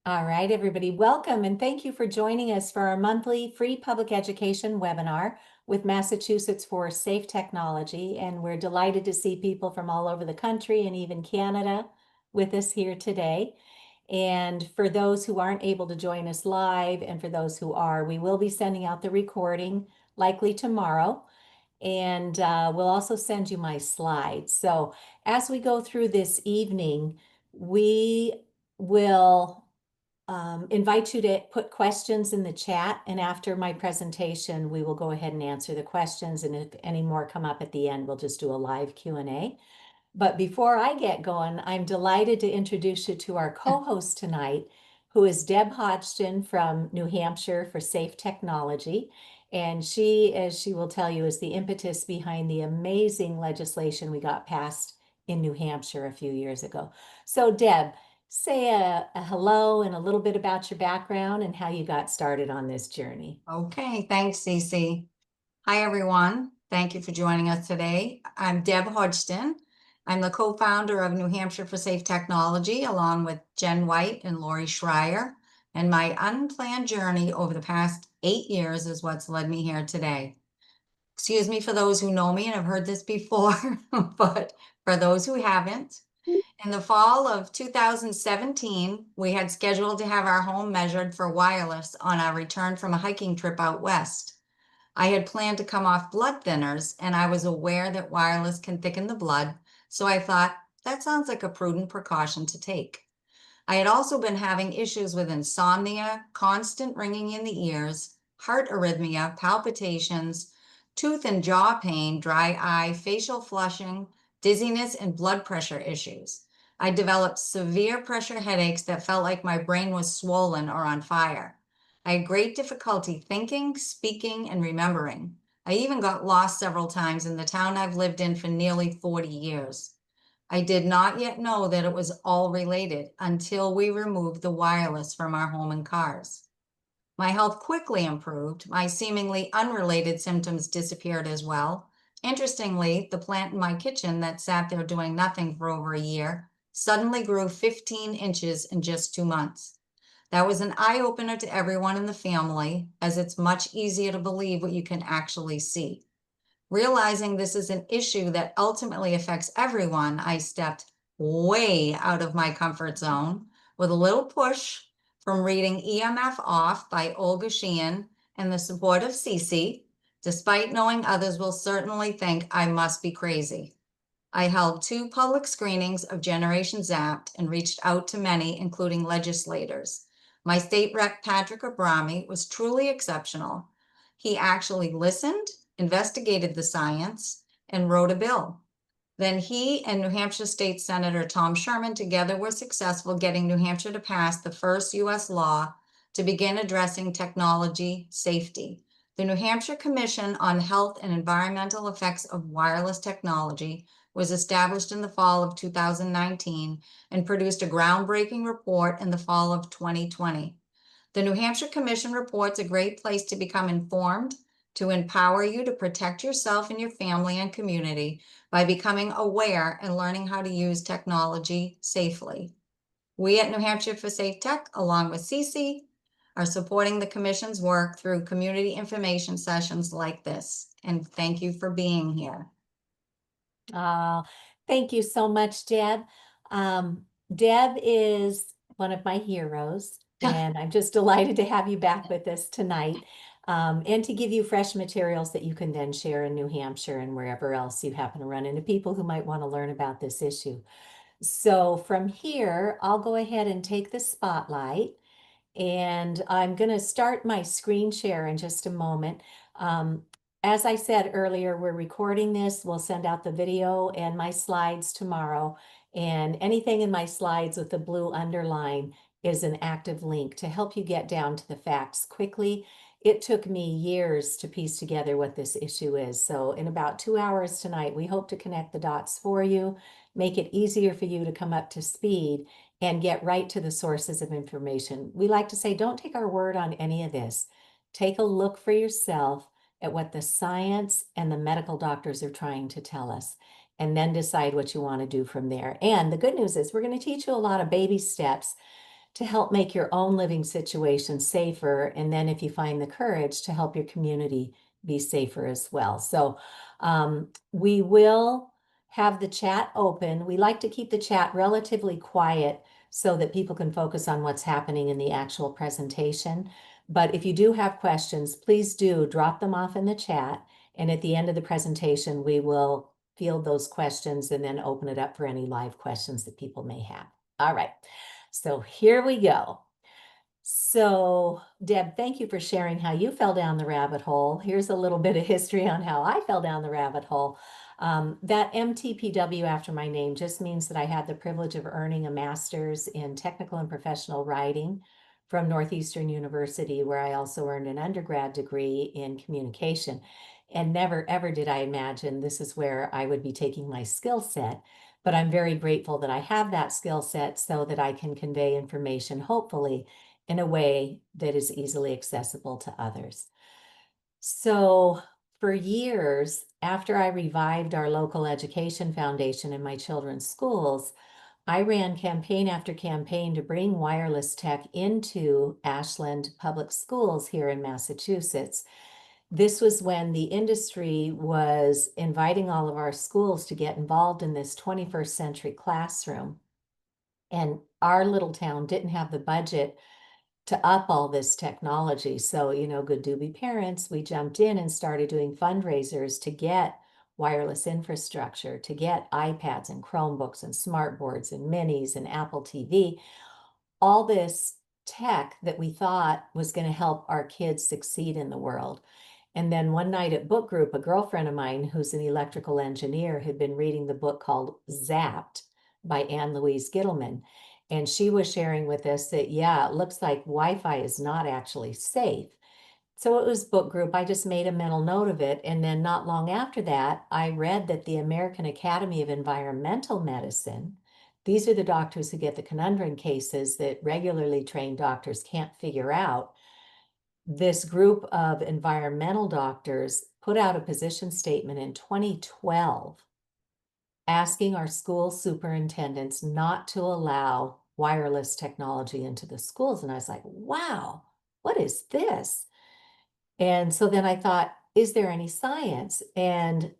All right, everybody, welcome and thank you for joining us for our monthly free public education webinar with Massachusetts for Safe Technology. And we're delighted to see people from all over the country and even Canada with us here today. And for those who aren't able to join us live, and for those who are, we will be sending out the recording likely tomorrow. And we'll also send you my slides. So as we go through this evening, we will invite you to put questions in the chat, and after my presentation, we will go ahead and answer the questions, and if any more come up at the end, we'll just do a live Q&A. But before I get going, I'm delighted to introduce you to our co-host tonight, who is Deb Hodgdon from New Hampshire for Safe Technology. And she, as she will tell you, is the impetus behind the amazing legislation we got passed in New Hampshire a few years ago. So Deb, say a hello and a little bit about your background and how you got started on this journey. Okay, thanks, Cece. Hi, everyone. Thank you for joining us today. I'm Deb Hodgdon. I'm the co-founder of New Hampshire for Safe Technology, along with Jen White and Lori Schreier. And my unplanned journey over the past 8 years is what's led me here today. Excuse me for those who know me and have heard this before, but for those who haven't, in the fall of 2017, we had scheduled to have our home measured for wireless on our return from a hiking trip out west. I had planned to come off blood thinners, and I was aware that wireless can thicken the blood, so I thought that sounds like a prudent precaution to take. I had also been having issues with insomnia, constant ringing in the ears, heart arrhythmia, palpitations, tooth and jaw pain, dry eye, facial flushing, dizziness, and blood pressure issues. I developed severe pressure headaches that felt like my brain was swollen or on fire. I had great difficulty thinking, speaking, and remembering. I even got lost several times in the town I've lived in for nearly 40 years. I did not yet know that it was all related until we removed the wireless from our home and cars. My health quickly improved. My seemingly unrelated symptoms disappeared as well. Interestingly, the plant in my kitchen that sat there doing nothing for over a year suddenly grew 15 inches in just 2 months. That was an eye-opener to everyone in the family, as it's much easier to believe what you can actually see. Realizing this is an issue that ultimately affects everyone, I stepped way out of my comfort zone with a little push from reading EMF Off by Olga Sheehan and the support of Cece, despite knowing others will certainly think I must be crazy. I held 2 public screenings of Generation Zapped and reached out to many, including legislators. My state rep, Patrick Abrami, was truly exceptional. He actually listened, investigated the science, and wrote a bill. Then he and New Hampshire State Senator Tom Sherman together were successful getting New Hampshire to pass the first U.S. law to begin addressing technology safety. The New Hampshire Commission on Health and Environmental Effects of Wireless Technology was established in the fall of 2019 and produced a groundbreaking report in the fall of 2020. The New Hampshire Commission report's a great place to become informed, to empower you to protect yourself and your family and community by becoming aware and learning how to use technology safely. We at New Hampshire for Safe Tech, along with Cece, are supporting the Commission's work through community information sessions like this. And thank you for being here. Thank you so much, Deb. Deb is one of my heroes, and I'm just delighted to have you back with us tonight, and to give you fresh materials that you can then share in New Hampshire and wherever else you happen to run into people who might want to learn about this issue. So from here, I'll go ahead and take the spotlight, and I'm going to start my screen share in just a moment. As I said earlier, we're recording this. We'll send out the video and my slides tomorrow. And anything in my slides with the blue underline is an active link to help you get down to the facts quickly. It took me years to piece together what this issue is. So in about 2 hours tonight, we hope to connect the dots for you, make it easier for you to come up to speed and get right to the sources of information. We like to say, don't take our word on any of this. Take a look for yourself at what the science and the medical doctors are trying to tell us, and then decide what you want to do from there. And the good news is we're going to teach you a lot of baby steps to help make your own living situation safer. And then if you find the courage to help your community be safer as well. So we will have the chat open. We like to keep the chat relatively quiet so that people can focus on what's happening in the actual presentation. But if you do have questions, please do drop them off in the chat. And at the end of the presentation, we will field those questions and then open it up for any live questions that people may have. All right, so here we go. So, Deb, thank you for sharing how you fell down the rabbit hole. Here's a little bit of history on how I fell down the rabbit hole. That MTPW after my name just means that I had the privilege of earning a master's in technical and professional writing from Northeastern University, where I also earned an undergrad degree in communication. And never, ever did I imagine this is where I would be taking my skill set. But I'm very grateful that I have that skill set so that I can convey information, hopefully, in a way that is easily accessible to others. So for years, after I revived our local education foundation in my children's schools, I ran campaign after campaign to bring wireless tech into Ashland Public Schools here in Massachusetts. This was when the industry was inviting all of our schools to get involved in this 21st century classroom. And our little town didn't have the budget to up all this technology. So, good doobie parents, we jumped in and started doing fundraisers to get wireless infrastructure, to get iPads and Chromebooks and smartboards and minis and Apple TV, all this tech that we thought was going to help our kids succeed in the world. And then one night at book group, a girlfriend of mine who's an electrical engineer had been reading the book called Sept by Anne Louise Gittleman. And she was sharing with us that, yeah, it looks like Wi-Fi is not actually safe. So it was book group. I just made a mental note of it. And then not long after that, I read that the American Academy of Environmental Medicine, these are the doctors who get the conundrum cases that regularly trained doctors can't figure out. This group of environmental doctors put out a position statement in 2012 asking our school superintendents not to allow wireless technology into the schools. And I was like, wow, what is this? And so then I thought, is there any science? And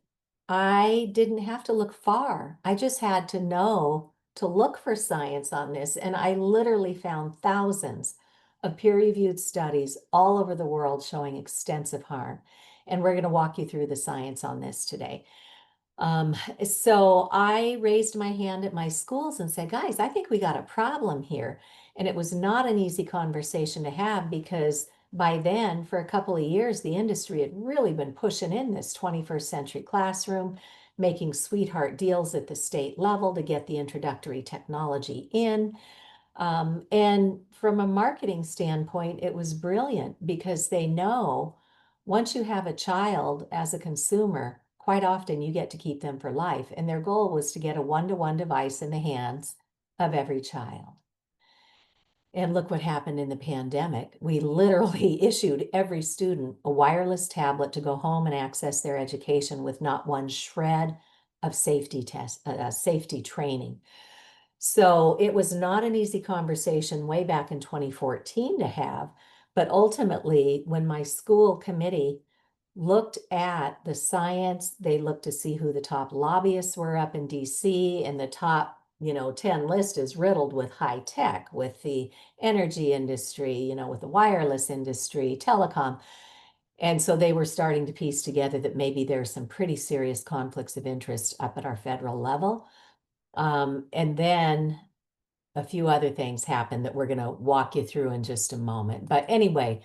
I didn't have to look far. I just had to know to look for science on this. And I literally found thousands of peer-reviewed studies all over the world showing extensive harm. And we're going to walk you through the science on this today. So I raised my hand at my schools and said, guys, I think we got a problem here. And it was not an easy conversation to have because by then, for a couple of years, the industry had really been pushing in this 21st century classroom, making sweetheart deals at the state level to get the introductory technology in. And from a marketing standpoint, it was brilliant because they know once you have a child as a consumer, quite often you get to keep them for life. And their goal was to get a one-to-one device in the hands of every child. And look what happened in the pandemic. We literally issued every student a wireless tablet to go home and access their education with not one shred of safety training. So it was not an easy conversation way back in 2014 to have, but ultimately when my school committee looked at the science, they looked to see who the top lobbyists were up in DC, and the top 10 list is riddled with high tech, with the energy industry, with the wireless industry, telecom. And so they were starting to piece together that maybe there's some pretty serious conflicts of interest up at our federal level. And then a few other things happened that we're going to walk you through in just a moment. But anyway,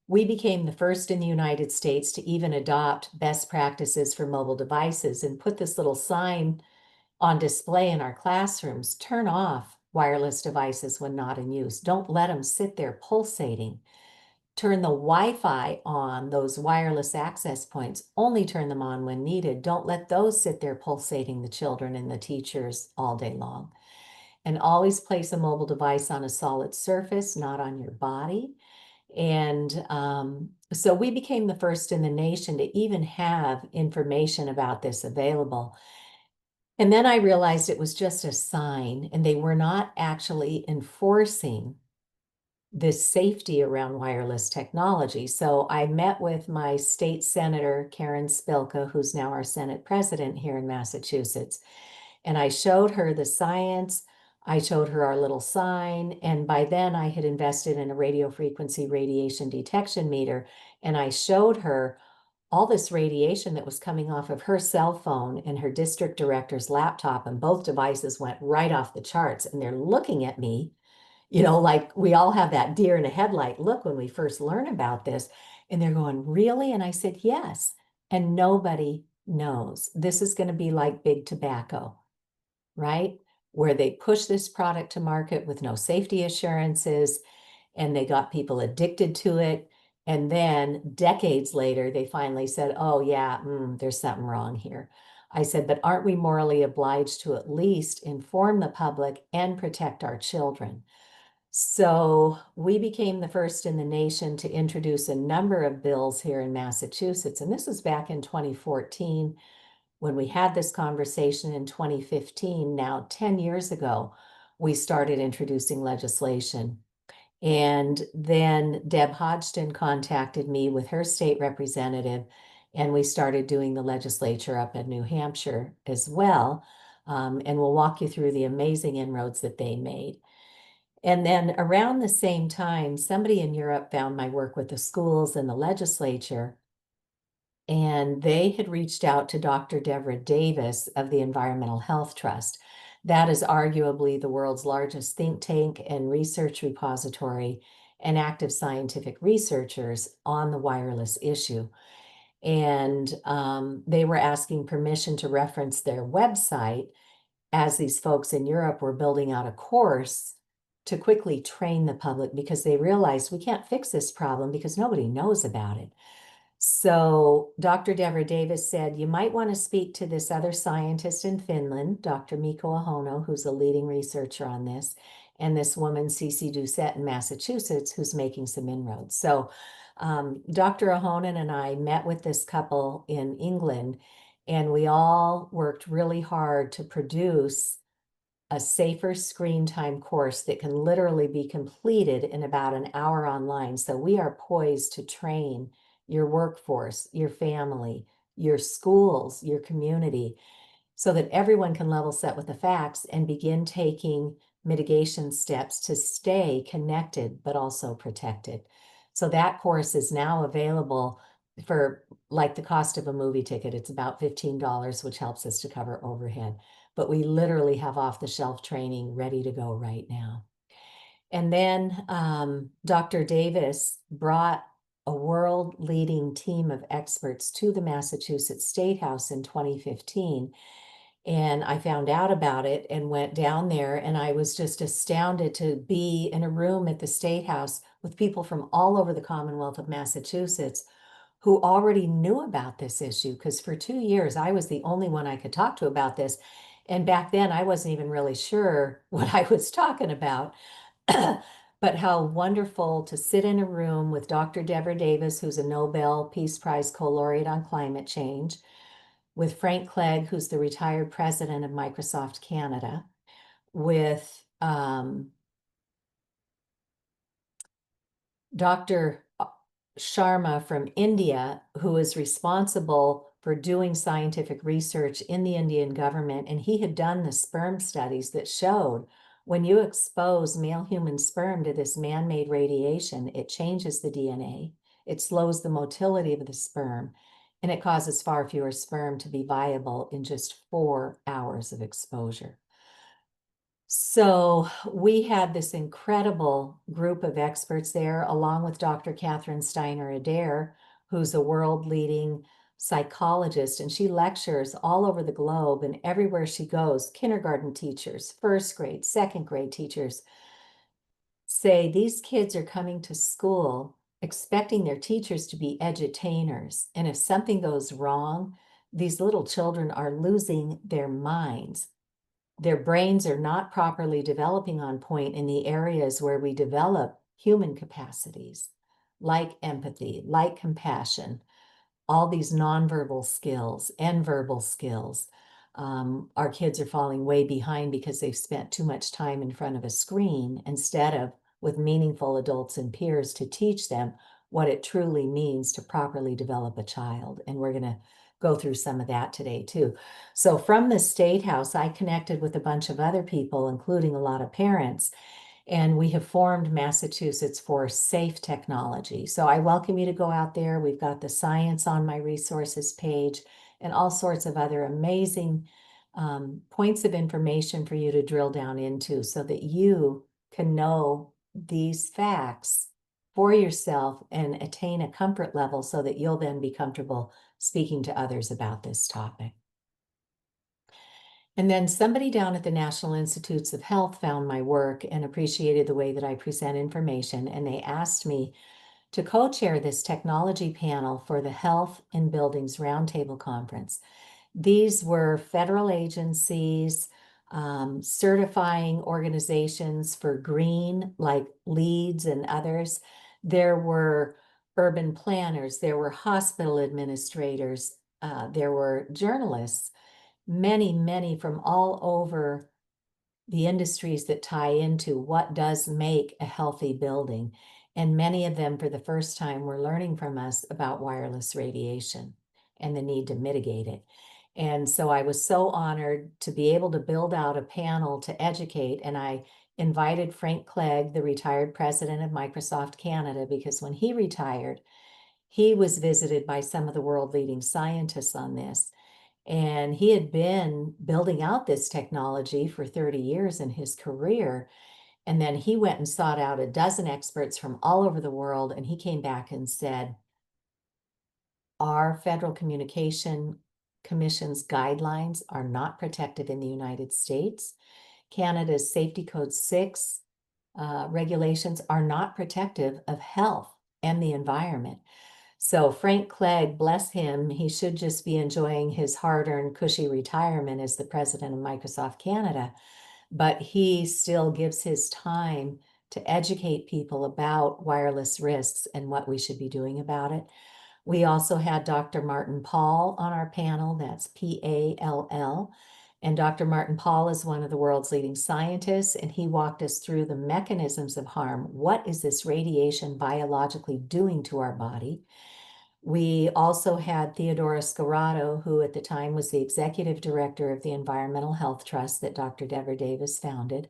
we became the first in the United States to even adopt best practices for mobile devices and put this little sign on display in our classrooms: turn off wireless devices when not in use. Don't let them sit there pulsating. Turn the Wi-Fi on, those wireless access points. Only turn them on when needed. Don't let those sit there pulsating the children and the teachers all day long. And always place a mobile device on a solid surface, not on your body. And so we became the first in the nation to even have information about this available. And then I realized it was just a sign, and they were not actually enforcing this safety around wireless technology. So I met with my state senator, Karen Spilka, who's now our Senate president here in Massachusetts. And I showed her the science. I showed her our little sign. And by then I had invested in a radio frequency radiation detection meter. And I showed her all this radiation that was coming off of her cell phone and her district director's laptop. And both devices went right off the charts. And they're looking at me, like we all have that deer in a headlight look when we first learn about this. And they're going, really? And I said, yes. And nobody knows. This is going to be like big tobacco, right? Where they push this product to market with no safety assurances, and they got people addicted to it. And then decades later, they finally said, oh, yeah, there's something wrong here. I said, but aren't we morally obliged to at least inform the public and protect our children? So we became the first in the nation to introduce a number of bills here in Massachusetts. And this was back in 2014 when we had this conversation in 2015. Now, 10 years ago, we started introducing legislation. And then Deb Hodgdon contacted me with her state representative, and we started doing the legislature up in New Hampshire as well. And we'll walk you through the amazing inroads that they made. And then around the same time, somebody in Europe found my work with the schools and the legislature, and they had reached out to Dr. Deborah Davis of the Environmental Health Trust. That is arguably the world's largest think tank and research repository and active scientific researchers on the wireless issue. And they were asking permission to reference their website as these folks in Europe were building out a course to quickly train the public, because they realized we can't fix this problem because nobody knows about it. So Dr. Deborah Davis said, you might want to speak to this other scientist in Finland, Dr. Mikko Ahono, who's a leading researcher on this, and this woman, Cece Doucette in Massachusetts, who's making some inroads. So Dr. Ahonen and I met with this couple in England, and we all worked really hard to produce a safer screen time course that can literally be completed in about an hour online. So we are poised to train your workforce, your family, your schools, your community, so that everyone can level set with the facts and begin taking mitigation steps to stay connected, but also protected. So that course is now available for like the cost of a movie ticket. It's about $15, which helps us to cover overhead. But we literally have off-the-shelf training ready to go right now. And then Dr. Davis brought a world-leading team of experts to the Massachusetts State House in 2015. And I found out about it and went down there, and I was just astounded to be in a room at the State House with people from all over the Commonwealth of Massachusetts who already knew about this issue, because for 2 years I was the only one I could talk to about this. And back then I wasn't even really sure what I was talking about. But how wonderful to sit in a room with Dr. Deborah Davis, who's a Nobel Peace Prize co-laureate on climate change, with Frank Clegg, who's the retired president of Microsoft Canada, with Dr. Sharma from India, who is responsible for doing scientific research in the Indian government. And he had done the sperm studies that showed when you expose male human sperm to this man-made radiation, it changes the DNA, it slows the motility of the sperm, and it causes far fewer sperm to be viable in just 4 hours of exposure. So we had this incredible group of experts there, along with Dr. Catherine Steiner Adair, who's a world-leading psychologist, and she lectures all over the globe, and everywhere she goes, kindergarten teachers, first grade, second grade teachers say these kids are coming to school expecting their teachers to be edutainers. And if something goes wrong, these little children are losing their minds. Their brains are not properly developing on point in the areas where we develop human capacities, like empathy, like compassion, all these nonverbal skills and verbal skills. Our kids are falling way behind because they've spent too much time in front of a screen instead of with meaningful adults and peers to teach them what it truly means to properly develop a child. And we're going to go through some of that today too. So from the State House, I connected with a bunch of other people, including a lot of parents, and we have formed Massachusetts for Safe Technology. So I welcome you to go out there. We've got the science on my resources page and all sorts of other amazing points of information for you to drill down into so that you can know these facts for yourself and attain a comfort level so that you'll then be comfortable speaking to others about this topic. And then somebody down at the National Institutes of Health found my work and appreciated the way that I present information, and they asked me to co-chair this technology panel for the Health in Buildings Roundtable Conference. These were federal agencies, certifying organizations for green, like LEEDs and others. There were urban planners, there were hospital administrators, there were journalists, many from all over the industries that tie into what does make a healthy building. And many of them, for the first time, were learning from us about wireless radiation and the need to mitigate it. And so I was so honored to be able to build out a panel to educate. And I invited Frank Clegg, the retired president of Microsoft Canada, because when he retired, he was visited by some of the world leading scientists on this. And he had been building out this technology for 30 years in his career. And then he went and sought out a dozen experts from all over the world. And he came back and said, our Federal Communication Commission's guidelines are not protective in the United States. Canada's Safety Code 6 regulations are not protective of health and the environment. So Frank Clegg, bless him, he should just be enjoying his hard-earned cushy retirement as the president of Microsoft Canada, but he still gives his time to educate people about wireless risks and what we should be doing about it. We also had Dr. Martin Pall on our panel, that's Pall, and Dr. Martin Pall is one of the world's leading scientists, and he walked us through the mechanisms of harm. What is this radiation biologically doing to our body? We also had Theodora Scarrato, who at the time was the executive director of the Environmental Health Trust that Dr. Deborah Davis founded.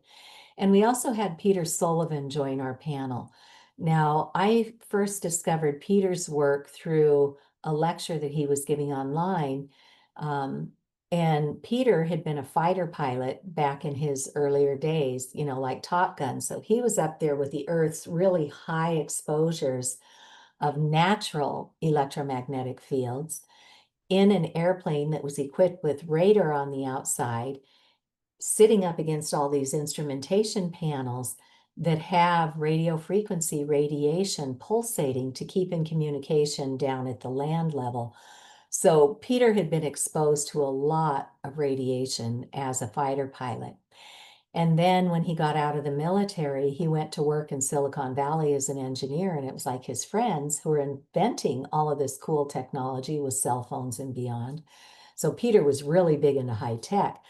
And we also had Peter Sullivan join our panel. Now, I first discovered Peter's work through a lecture that he was giving online. And Peter had been a fighter pilot back in his earlier days, you know, like Top Gun. So he was up there with the Earth's really high exposures of natural electromagnetic fields in an airplane that was equipped with radar on the outside, sitting up against all these instrumentation panels that have radio frequency radiation pulsating to keep in communication down at the land level. So Peter had been exposed to a lot of radiation as a fighter pilot. And then when he got out of the military, he went to work in Silicon Valley as an engineer. And it was like his friends who were inventing all of this cool technology with cell phones and beyond. So Peter was really big into high tech.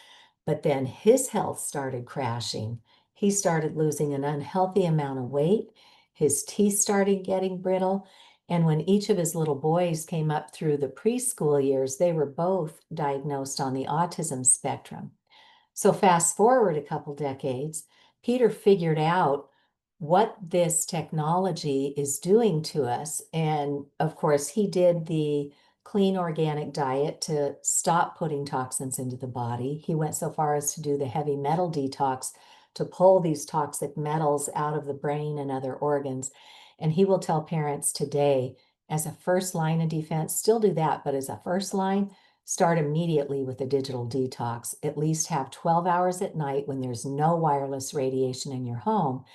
But then his health started crashing. He started losing an unhealthy amount of weight. His teeth started getting brittle. And when each of his little boys came up through the preschool years, they were both diagnosed on the autism spectrum. So fast forward a couple decades, Peter figured out what this technology is doing to us. And of course, he did the clean organic diet to stop putting toxins into the body. He went so far as to do the heavy metal detox to pull these toxic metals out of the brain and other organs. And he will tell parents today, as a first line of defense, still do that, but as a first line, start immediately with a digital detox. At least have 12 hours at night when there's no wireless radiation in your home.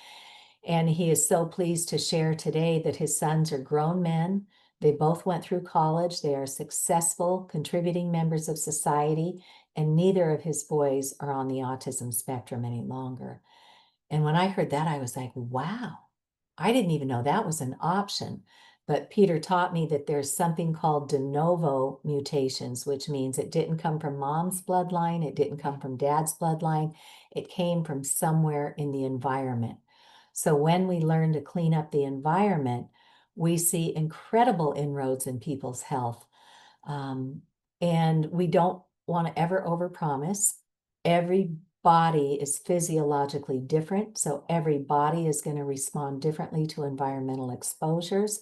And he is so pleased to share today that his sons are grown men. They both went through college. They are successful, contributing members of society, and neither of his boys are on the autism spectrum any longer. And when I heard that, I was like, wow, I didn't even know that was an option. But Peter taught me that there's something called de novo mutations, which means it didn't come from mom's bloodline, it didn't come from dad's bloodline, it came from somewhere in the environment. So when we learn to clean up the environment, we see incredible inroads in people's health. Um, and we don't want to ever overpromise. Every body is physiologically different, so every body is going to respond differently to environmental exposures.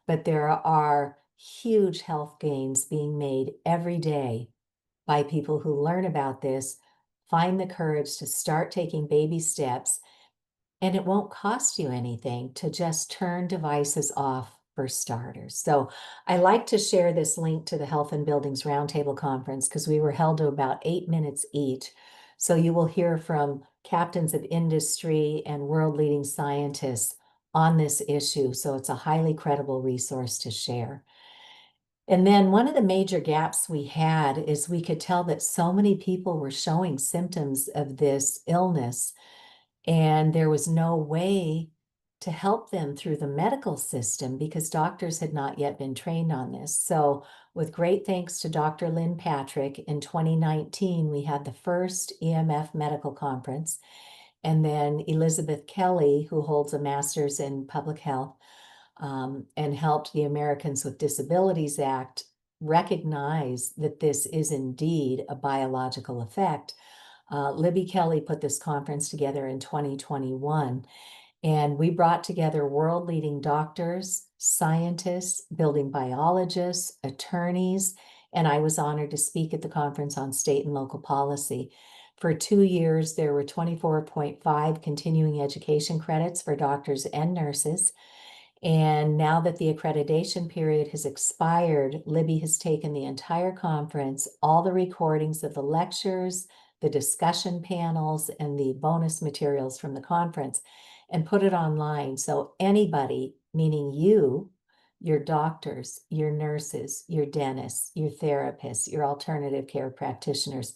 But there are huge health gains being made every day by people who learn about this, find the courage to start taking baby steps, and it won't cost you anything to just turn devices off for starters. So I like to share this link to the Health and Buildings Roundtable Conference because we were held to about 8 minutes each. So you will hear from captains of industry and world leading scientists on this issue. So it's a highly credible resource to share. And then one of the major gaps we had is we could tell that so many people were showing symptoms of this illness, and there was no way to help them through the medical system because doctors had not yet been trained on this. So, with great thanks to Dr. Lynn Patrick, in 2019, we had the first EMF medical conference. And then Elizabeth Kelly, who holds a master's in public health, and helped the Americans with Disabilities Act recognize that this is indeed a biological effect. Libby Kelly put this conference together in 2021, and we brought together world leading doctors, scientists, building biologists, attorneys, and I was honored to speak at the conference on state and local policy. For 2 years, there were 24.5 continuing education credits for doctors and nurses. And now that the accreditation period has expired, Libby has taken the entire conference, all the recordings of the lectures, the discussion panels, and the bonus materials from the conference, and put it online. So anybody, meaning you, your doctors, your nurses, your dentists, your therapists, your alternative care practitioners,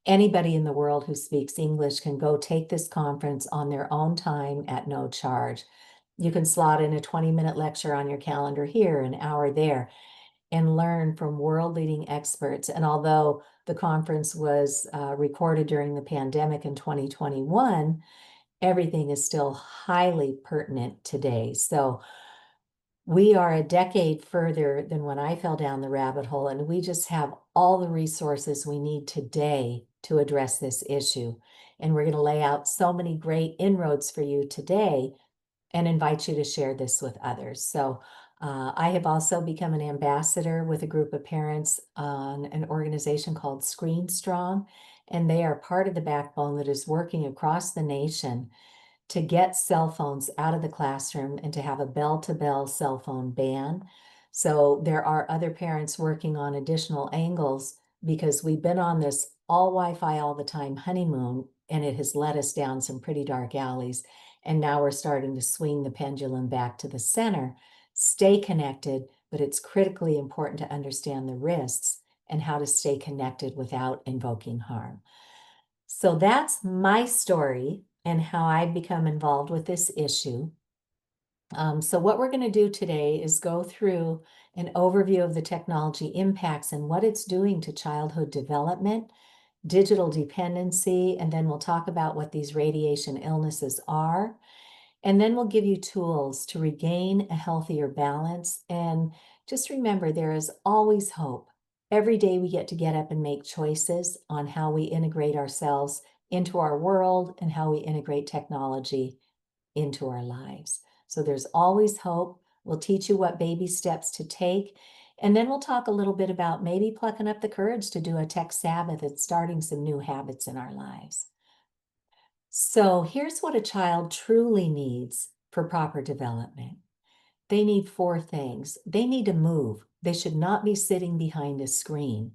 anybody in the world who speaks English can go take this conference on their own time at no charge. You can slot in a 20-minute lecture on your calendar here, an hour there, and learn from world-leading experts. And although the conference was recorded during the pandemic in 2021, everything is still highly pertinent today. So we are a decade further than when I fell down the rabbit hole, and we just have all the resources we need today to address this issue. And we're going to lay out so many great inroads for you today and invite you to share this with others. So I have also become an ambassador with a group of parents on an organization called Screen Strong, and they are part of the backbone that is working across the nation to get cell phones out of the classroom and to have a bell-to-bell cell phone ban. So there are other parents working on additional angles because we've been on this all Wi-Fi all the time honeymoon, and it has led us down some pretty dark alleys. And now we're starting to swing the pendulum back to the center. Stay connected, but it's critically important to understand the risks and how to stay connected without invoking harm. So that's my story and how I've become involved with this issue. So what we're going to do today is go through an overview of the technology impacts and what it's doing to childhood development, digital dependency, and then we'll talk about what these radiation illnesses are. And then we'll give you tools to regain a healthier balance. And just remember, there is always hope. Every day we get to get up and make choices on how we integrate ourselves into our world and how we integrate technology into our lives. So there's always hope. We'll teach you what baby steps to take. And then we'll talk a little bit about maybe plucking up the courage to do a tech Sabbath and starting some new habits in our lives. So here's what a child truly needs for proper development. They need 4 things. They need to move. They should not be sitting behind a screen.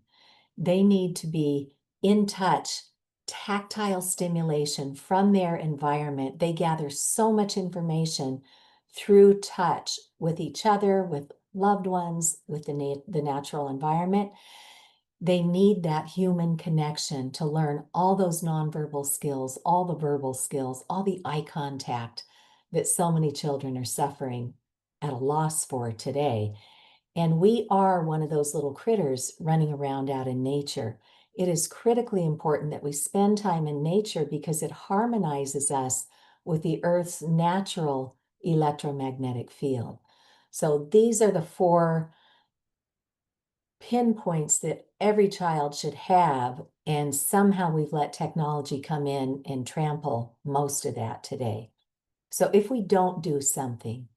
They need to be in touch, tactile stimulation from their environment. They gather so much information through touch with each other, with loved ones, with the natural environment. They need that human connection to learn all those nonverbal skills, all the verbal skills, all the eye contact that so many children are suffering at a loss for today. And we are one of those little critters running around out in nature. It is critically important that we spend time in nature because it harmonizes us with the Earth's natural electromagnetic field. So these are the 4 pinpoints that every child should have, and somehow we've let technology come in and trample most of that today. So if we don't do something,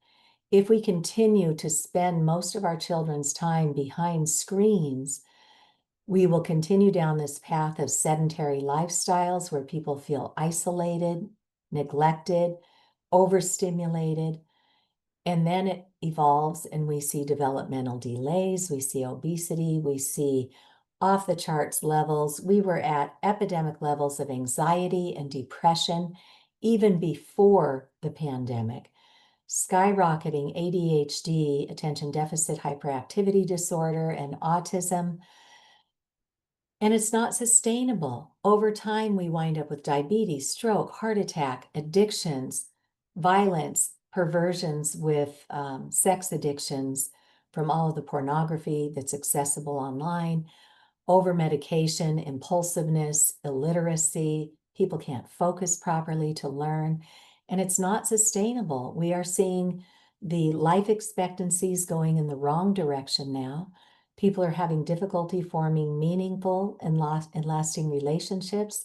if we continue to spend most of our children's time behind screens, we will continue down this path of sedentary lifestyles where people feel isolated, neglected, overstimulated, and then it evolves and we see developmental delays, we see obesity, we see off the charts levels. We were at epidemic levels of anxiety and depression even before the pandemic. Skyrocketing ADHD, attention deficit hyperactivity disorder, and autism. And it's not sustainable. Over time, we wind up with diabetes, stroke, heart attack, addictions, violence, perversions with sex addictions from all of the pornography that's accessible online, over medication, impulsiveness, illiteracy. People can't focus properly to learn, and it's not sustainable. We are seeing the life expectancies going in the wrong direction now. People are having difficulty forming meaningful and lasting relationships.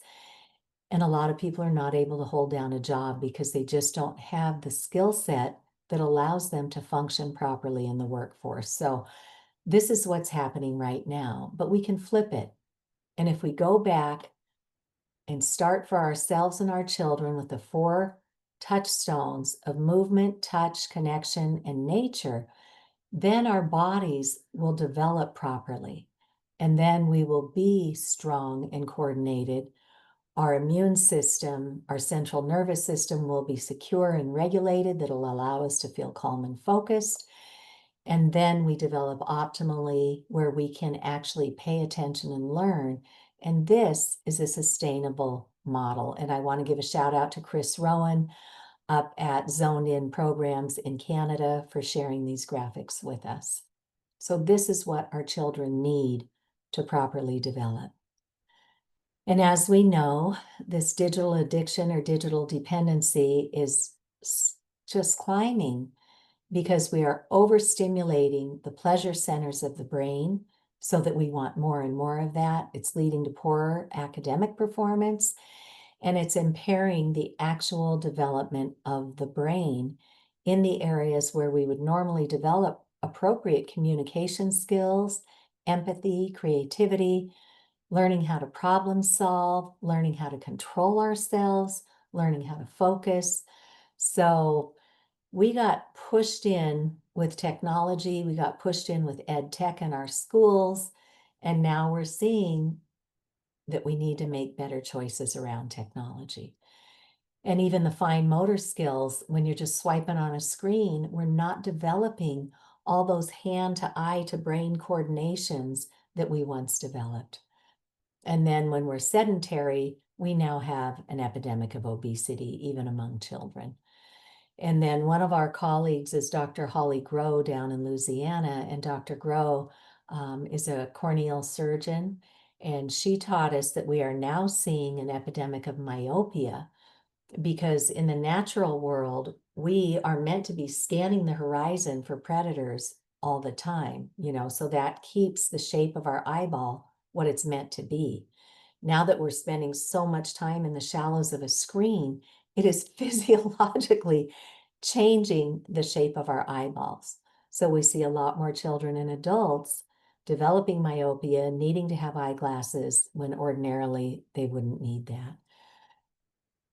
And a lot of people are not able to hold down a job because they just don't have the skill set that allows them to function properly in the workforce. So this is what's happening right now, but we can flip it. And if we go back and start for ourselves and our children with the 4 touchstones of movement, touch, connection, and nature, then our bodies will develop properly. And then we will be strong and coordinated. Our immune system, our central nervous system will be secure and regulated. That'll allow us to feel calm and focused. And then we develop optimally where we can actually pay attention and learn. And this is a sustainable model. And I want to give a shout out to Chris Rowan up at Zoned In Programs in Canada for sharing these graphics with us. So this is what our children need to properly develop. And as we know, this digital addiction or digital dependency is just climbing because we are overstimulating the pleasure centers of the brain so that we want more and more of that. It's leading to poorer academic performance, and it's impairing the actual development of the brain in the areas where we would normally develop appropriate communication skills, empathy, creativity, learning how to problem solve, learning how to control ourselves, learning how to focus. So we got pushed in with technology, we got pushed in with ed tech in our schools, and now we're seeing that we need to make better choices around technology. And even the fine motor skills, when you're just swiping on a screen, we're not developing all those hand to eye to brain coordinations that we once developed. And then when we're sedentary, we now have an epidemic of obesity, even among children. And then one of our colleagues is Dr. Holly Grow down in Louisiana, and Dr. Grow is a corneal surgeon, and she taught us that we are now seeing an epidemic of myopia because in the natural world, we are meant to be scanning the horizon for predators all the time, so that keeps the shape of our eyeball what it's meant to be. Now that we're spending so much time in the shallows of a screen, it is physiologically changing the shape of our eyeballs. So we see a lot more children and adults developing myopia, needing to have eyeglasses when ordinarily they wouldn't need that.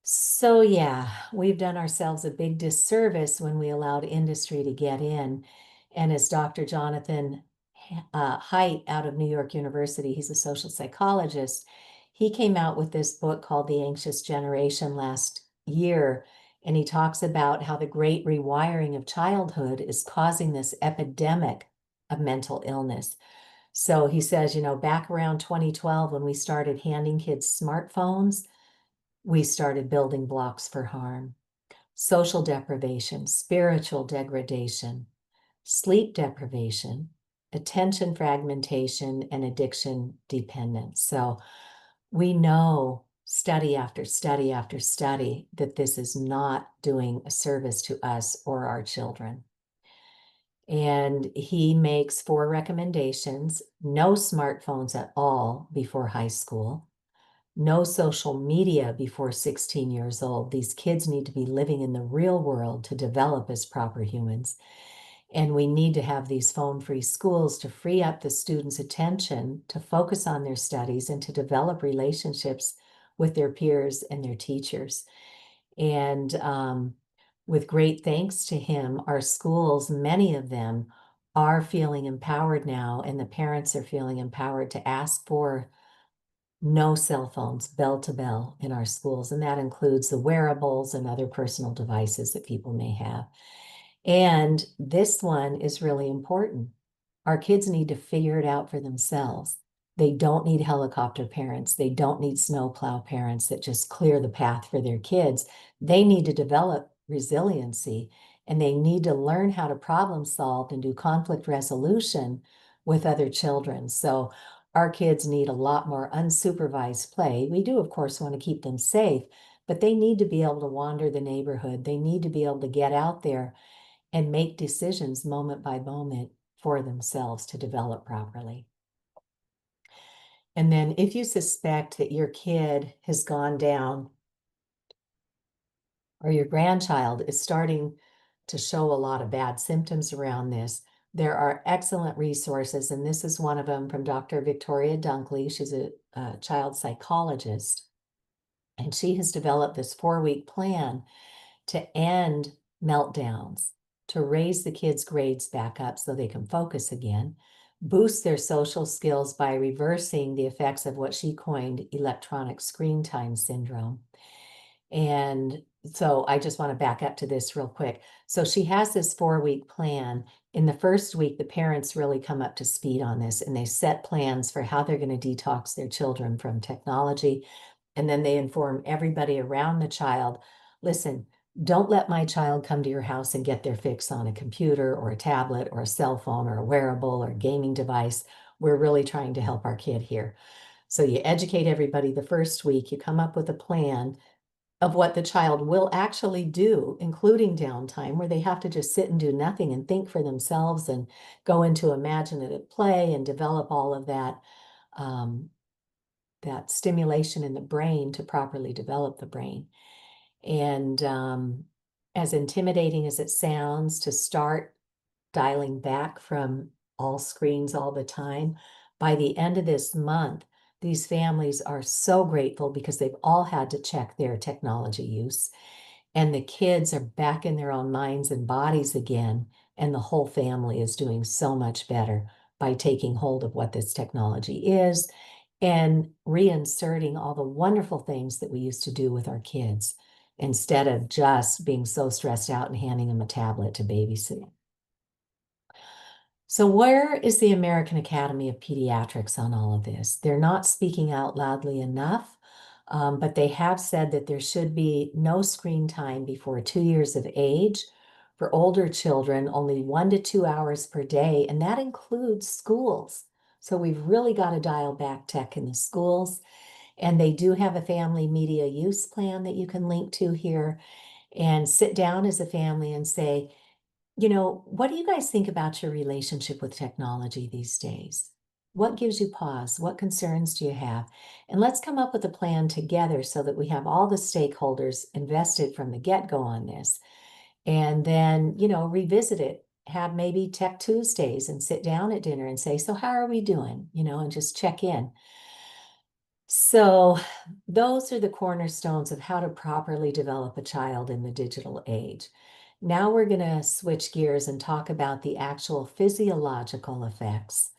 So yeah, we've done ourselves a big disservice when we allowed industry to get in. And as Dr. Jonathan Haidt out of New York University, he's a social psychologist, he came out with this book called The Anxious Generation last year. And he talks about how the great rewiring of childhood is causing this epidemic of mental illness. So he says, back around 2012, when we started handing kids smartphones, we started building blocks for harm. Social deprivation, spiritual degradation, sleep deprivation, attention fragmentation, and addiction dependence. So we know study after study after study that this is not doing a service to us or our children. And he makes 4 recommendations: no smartphones at all before high school, no social media before 16 years old. These kids need to be living in the real world to develop as proper humans. And we need to have these phone-free schools to free up the students' attention to focus on their studies and to develop relationships with their peers and their teachers. And with great thanks to him, our schools, many of them, are feeling empowered now, and the parents are feeling empowered to ask for no cell phones, bell to bell, in our schools. And that includes the wearables and other personal devices that people may have. And this one is really important. Our kids need to figure it out for themselves. They don't need helicopter parents. They don't need snowplow parents that just clear the path for their kids. They need to develop resiliency, and they need to learn how to problem solve and do conflict resolution with other children. So our kids need a lot more unsupervised play. We do, of course, want to keep them safe, but they need to be able to wander the neighborhood. They need to be able to get out there and make decisions moment by moment for themselves to develop properly. And then if you suspect that your kid has gone down or your grandchild is starting to show a lot of bad symptoms around this, there are excellent resources, and this is one of them from Dr. Victoria Dunkley. She's a child psychologist, and she has developed this 4-week plan to end meltdowns, to raise the kids' grades back up so they can focus again, boost their social skills by reversing the effects of what she coined electronic screen time syndrome. And so I just want to back up to this real quick. So she has this 4-week plan. In the first week, the parents really come up to speed on this, and they set plans for how they're going to detox their children from technology. And then they inform everybody around the child, listen, don't let my child come to your house and get their fix on a computer or a tablet or a cell phone or a wearable or gaming device. We're really trying to help our kid here. So you educate everybody the first week, you come up with a plan of what the child will actually do, including downtime, where they have to just sit and do nothing and think for themselves and go into imaginative play and develop all of that, that stimulation in the brain to properly develop the brain. And as intimidating as it sounds to start dialing back from all screens all the time, by the end of this month, these families are so grateful because they've all had to check their technology use. And the kids are back in their own minds and bodies again. And the whole family is doing so much better by taking hold of what this technology is and reinserting all the wonderful things that we used to do with our kids instead of just being so stressed out and handing them a tablet to babysit. So where is the American Academy of Pediatrics on all of this? They're not speaking out loudly enough, but they have said that there should be no screen time before 2 years of age. For older children, only 1 to 2 hours per day, and that includes schools. So we've really got to dial back tech in the schools. And they do have a family media use plan that you can link to here and sit down as a family and say, what do you guys think about your relationship with technology these days? What gives you pause? What concerns do you have? And let's come up with a plan together so that we have all the stakeholders invested from the get-go on this. And then, revisit it. Have maybe Tech Tuesdays and sit down at dinner and say, so how are we doing? And just check in. So those are the cornerstones of how to properly develop a child in the digital age. Now we're going to switch gears and talk about the actual physiological effects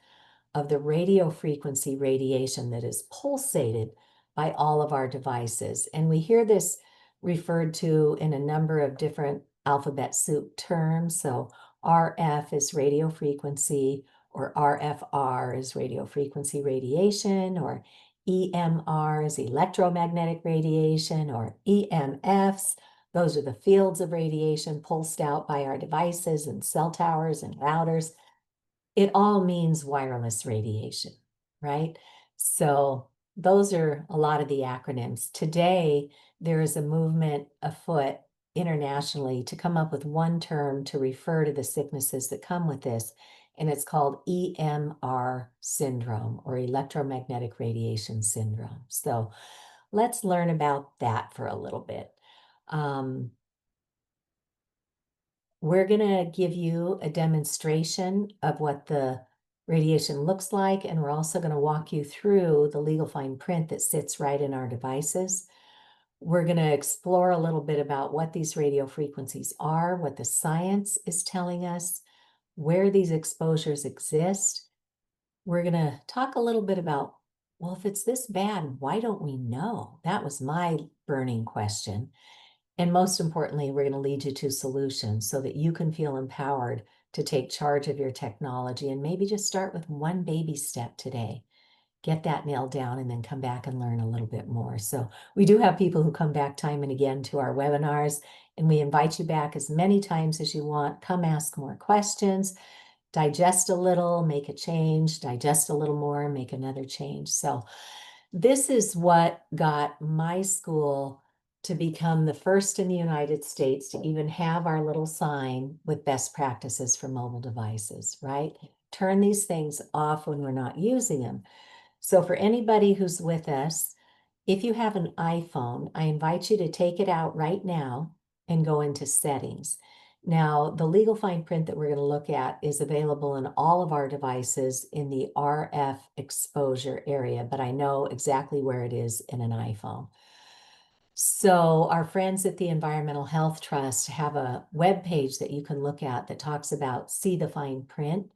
of the radio frequency radiation that is pulsated by all of our devices. And we hear this referred to in a number of different alphabet soup terms. So RF is radio frequency, or RFR is radio frequency radiation, or EMR is electromagnetic radiation, or EMFs. Those are the fields of radiation pulsed out by our devices and cell towers and routers. It all means wireless radiation, right? So those are a lot of the acronyms. Today, there is a movement afoot internationally to come up with one term to refer to the sicknesses that come with this, and it's called EMR syndrome, or electromagnetic radiation syndrome. So let's learn about that for a little bit. We're going to give you a demonstration of what the radiation looks like, and we're also going to walk you through the legal fine print that sits right in our devices. We're going to explore a little bit about what these radio frequencies are, what the science is telling us, where these exposures exist. We're going to talk a little bit about, well, if it's this bad, why don't we know? That was my burning question. And most importantly, we're going to lead you to solutions so that you can feel empowered to take charge of your technology and maybe just start with one baby step today. Get that nailed down and then come back and learn a little bit more. So we do have people who come back time and again to our webinars, and we invite you back as many times as you want. Come ask more questions, digest a little, make a change, digest a little more, make another change. So this is what got my school to become the first in the United States to even have our little sign with best practices for mobile devices, right? Turn these things off when we're not using them. So for anybody who's with us, if you have an iPhone, I invite you to take it out right now and go into settings. Now, the legal fine print that we're going to look at is available in all of our devices in the RF exposure area, but I know exactly where it is in an iPhone. So our friends at the Environmental Health Trust have a web page that you can look at that talks about see the fine print.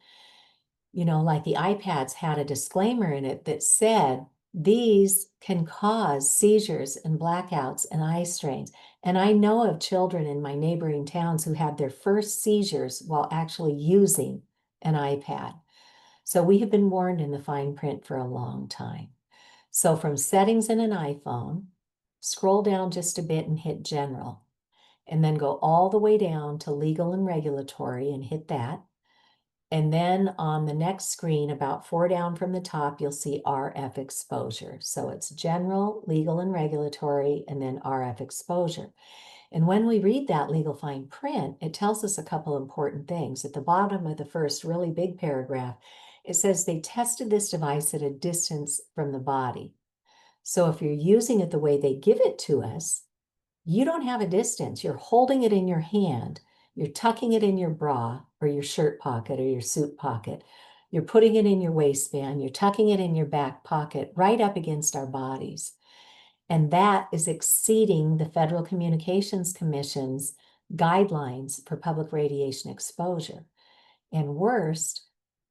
You know, like the iPads had a disclaimer in it that said, these can cause seizures and blackouts and eye strains. And I know of children in my neighboring towns who had their first seizures while actually using an iPad. So we have been warned in the fine print for a long time. So from settings in an iPhone, scroll down just a bit and hit general, and then go all the way down to legal and regulatory and hit that. And then on the next screen, about 4 down from the top, you'll see RF exposure. So it's general, legal, and regulatory, and then RF exposure. And when we read that legal fine print, it tells us a couple important things. At the bottom of the first really big paragraph, it says they tested this device at a distance from the body. So if you're using it the way they give it to us, you don't have a distance. You're holding it in your hand. You're tucking it in your bra or your shirt pocket or your suit pocket. You're putting it in your waistband. You're tucking it in your back pocket right up against our bodies. And that is exceeding the Federal Communications Commission's guidelines for public radiation exposure. And worst,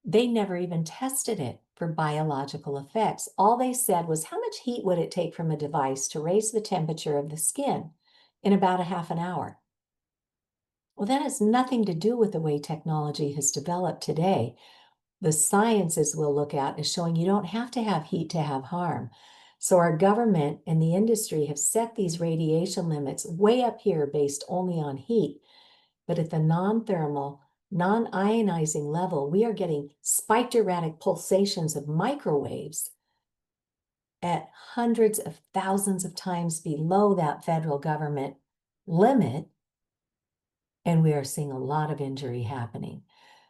they never even tested it for biological effects. All they said was, how much heat would it take from a device to raise the temperature of the skin in about a half an hour? Well, that has nothing to do with the way technology has developed today. The sciences we'll look at is showing you don't have to have heat to have harm. So our government and the industry have set these radiation limits way up here based only on heat. But at the non-thermal, non-ionizing level, we are getting spiked erratic pulsations of microwaves at hundreds of thousands of times below that federal government limit. And we are seeing a lot of injury happening.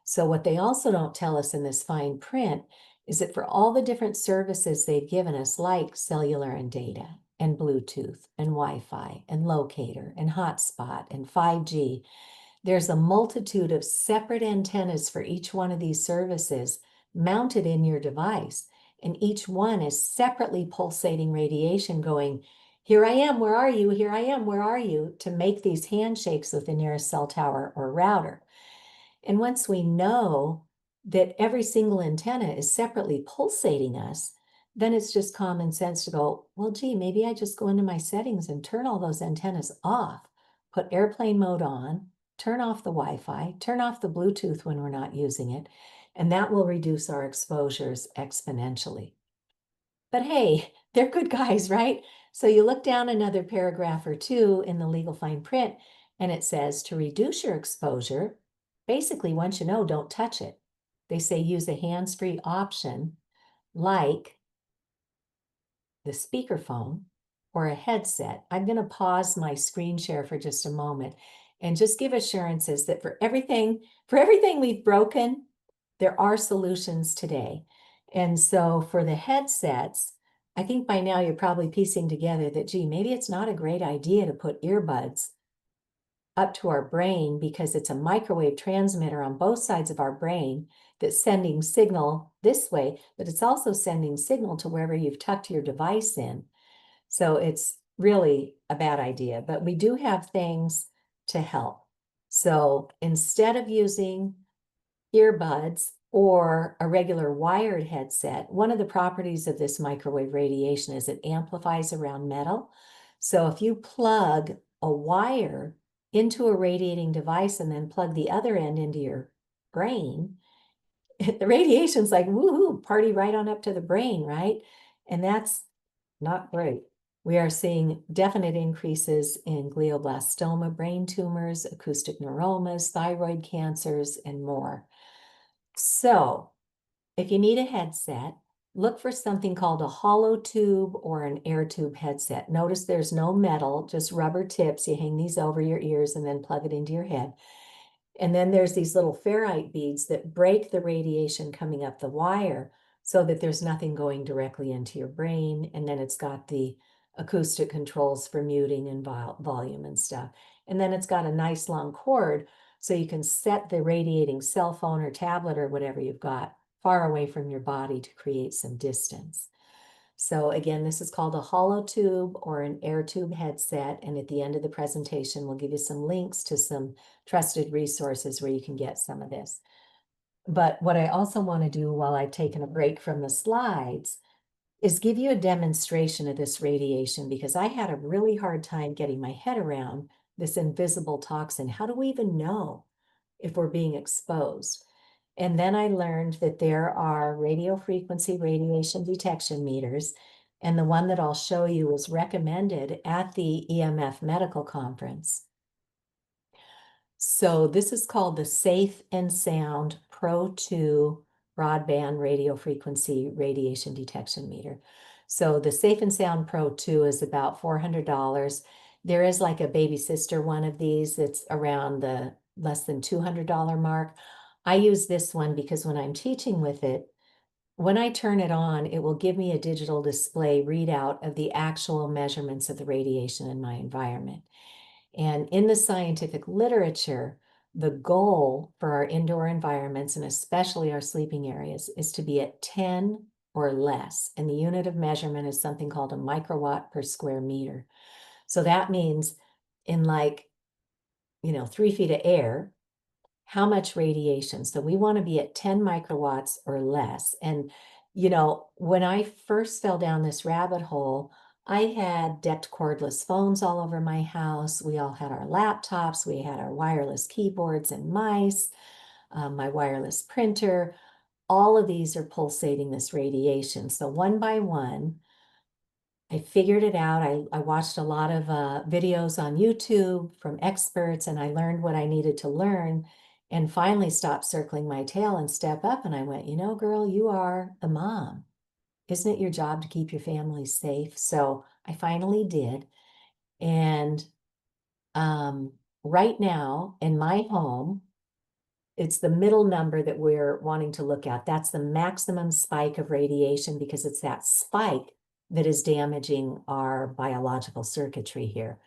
So what they also don't tell us in this fine print is that for all the different services they've given us, like cellular and data, and Bluetooth, and Wi-Fi, and locator, and hotspot, and 5G, there's a multitude of separate antennas for each one of these services mounted in your device. And each one is separately pulsating radiation going, here I am, where are you? Here I am, where are you? To make these handshakes with the nearest cell tower or router. And once we know that every single antenna is separately pulsating us, then it's just common sense to go, well, gee, maybe I just go into my settings and turn all those antennas off, put airplane mode on, turn off the Wi-Fi, turn off the Bluetooth when we're not using it, and that will reduce our exposures exponentially. But hey, they're good guys, right? So you look down another paragraph or two in the legal fine print, and it says to reduce your exposure, basically, once you know, don't touch it. They say use a hands-free option like the speakerphone or a headset. I'm going to pause my screen share for just a moment and just give assurances that for everything we've broken, there are solutions today. And so for the headsets, I think by now you're probably piecing together that, gee, maybe it's not a great idea to put earbuds up to our brain because it's a microwave transmitter on both sides of our brain that's sending signal this way, but it's also sending signal to wherever you've tucked your device in. So it's really a bad idea, but we do have things to help. So instead of using earbuds or a regular wired headset, one of the properties of this microwave radiation is it amplifies around metal. So if you plug a wire into a radiating device and then plug the other end into your brain, the radiation's like, woohoo, party right on up to the brain, right? And that's not great. We are seeing definite increases in glioblastoma, brain tumors, acoustic neuromas, thyroid cancers, and more. So if you need a headset, look for something called a hollow tube or an air tube headset. Notice there's no metal, just rubber tips. You hang these over your ears and then plug it into your head. And then there's these little ferrite beads that break the radiation coming up the wire so that there's nothing going directly into your brain. And then it's got the acoustic controls for muting and volume and stuff. And then it's got a nice long cord so you can set the radiating cell phone or tablet or whatever you've got far away from your body to create some distance. So again, this is called a hollow tube or an air tube headset. And at the end of the presentation, we'll give you some links to some trusted resources where you can get some of this. But what I also want to do while I've taken a break from the slides is give you a demonstration of this radiation because I had a really hard time getting my head around this invisible toxin. How do we even know if we're being exposed? And then I learned that there are radio frequency radiation detection meters. And the one that I'll show you was recommended at the EMF medical conference. So this is called the Safe and Sound Pro 2 broadband radio frequency radiation detection meter. So the Safe and Sound Pro 2 is about $400. There is like a baby sister one of these that's around the less than $200 mark. I use this one because when I'm teaching with it, when I turn it on, it will give me a digital display readout of the actual measurements of the radiation in my environment. And in the scientific literature, the goal for our indoor environments, and especially our sleeping areas, is to be at 10 or less. And the unit of measurement is something called a microwatt per square meter. So that means in 3 feet of air, how much radiation? So we want to be at 10 microwatts or less. And, when I first fell down this rabbit hole, I had decked cordless phones all over my house. We all had our laptops. We had our wireless keyboards and mice, my wireless printer. All of these are pulsating this radiation. So one by one, I figured it out. I watched a lot of videos on YouTube from experts, and I learned what I needed to learn and finally stopped circling my tail and step up. And I went, girl, you are the mom. Isn't it your job to keep your family safe? So I finally did. And right now in my home, it's the middle number that we're wanting to look at. That's the maximum spike of radiation because it's that spike that is damaging our biological circuitry here.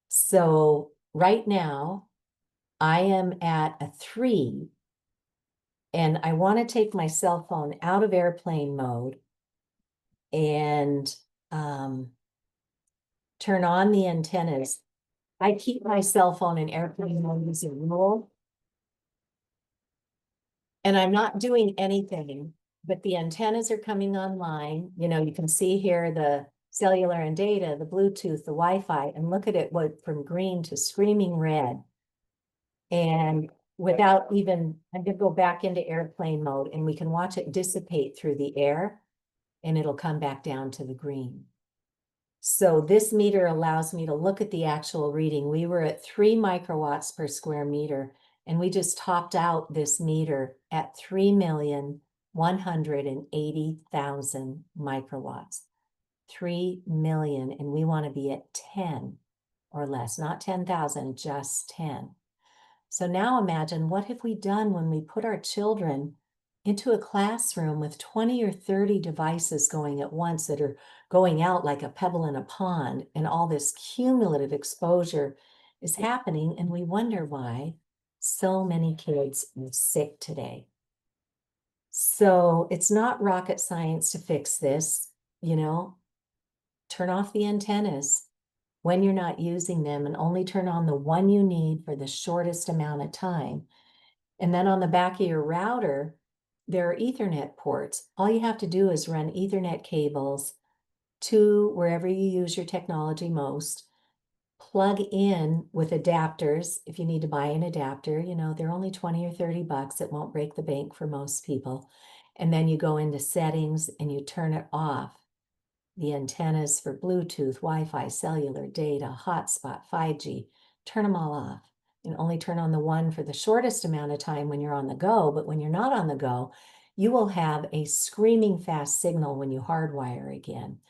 So right now, I am at a 3, and I want to take my cell phone out of airplane mode and turn on the antennas. I keep my cell phone in airplane mode as a rule. And I'm not doing anything, but the antennas are coming online. You can see here the cellular and data, the Bluetooth, the Wi-Fi, and look at it went from green to screaming red. And without even, I'm going to go back into airplane mode and we can watch it dissipate through the air and it'll come back down to the green. So this meter allows me to look at the actual reading. We were at 3 microwatts per square meter, and we just topped out this meter at 3,180,000 microwatts. 3 million, and we want to be at 10 or less, not 10,000, just 10. So now imagine, what have we done when we put our children into a classroom with 20 or 30 devices going at once that are going out like a pebble in a pond, and all this cumulative exposure is happening, and we wonder why so many kids are sick today. So it's not rocket science to fix this, turn off the antennas when you're not using them and only turn on the one you need for the shortest amount of time. And then on the back of your router, there are Ethernet ports. All you have to do is run Ethernet cables to wherever you use your technology most, plug in with adapters. If you need to buy an adapter, they're only 20 or 30 bucks. It won't break the bank for most people. And then you go into settings and you turn it off. The antennas for Bluetooth, Wi-Fi, cellular, data, hotspot, 5G, turn them all off, and only turn on the one for the shortest amount of time when you're on the go. But when you're not on the go, you will have a screaming fast signal when you hardwire again.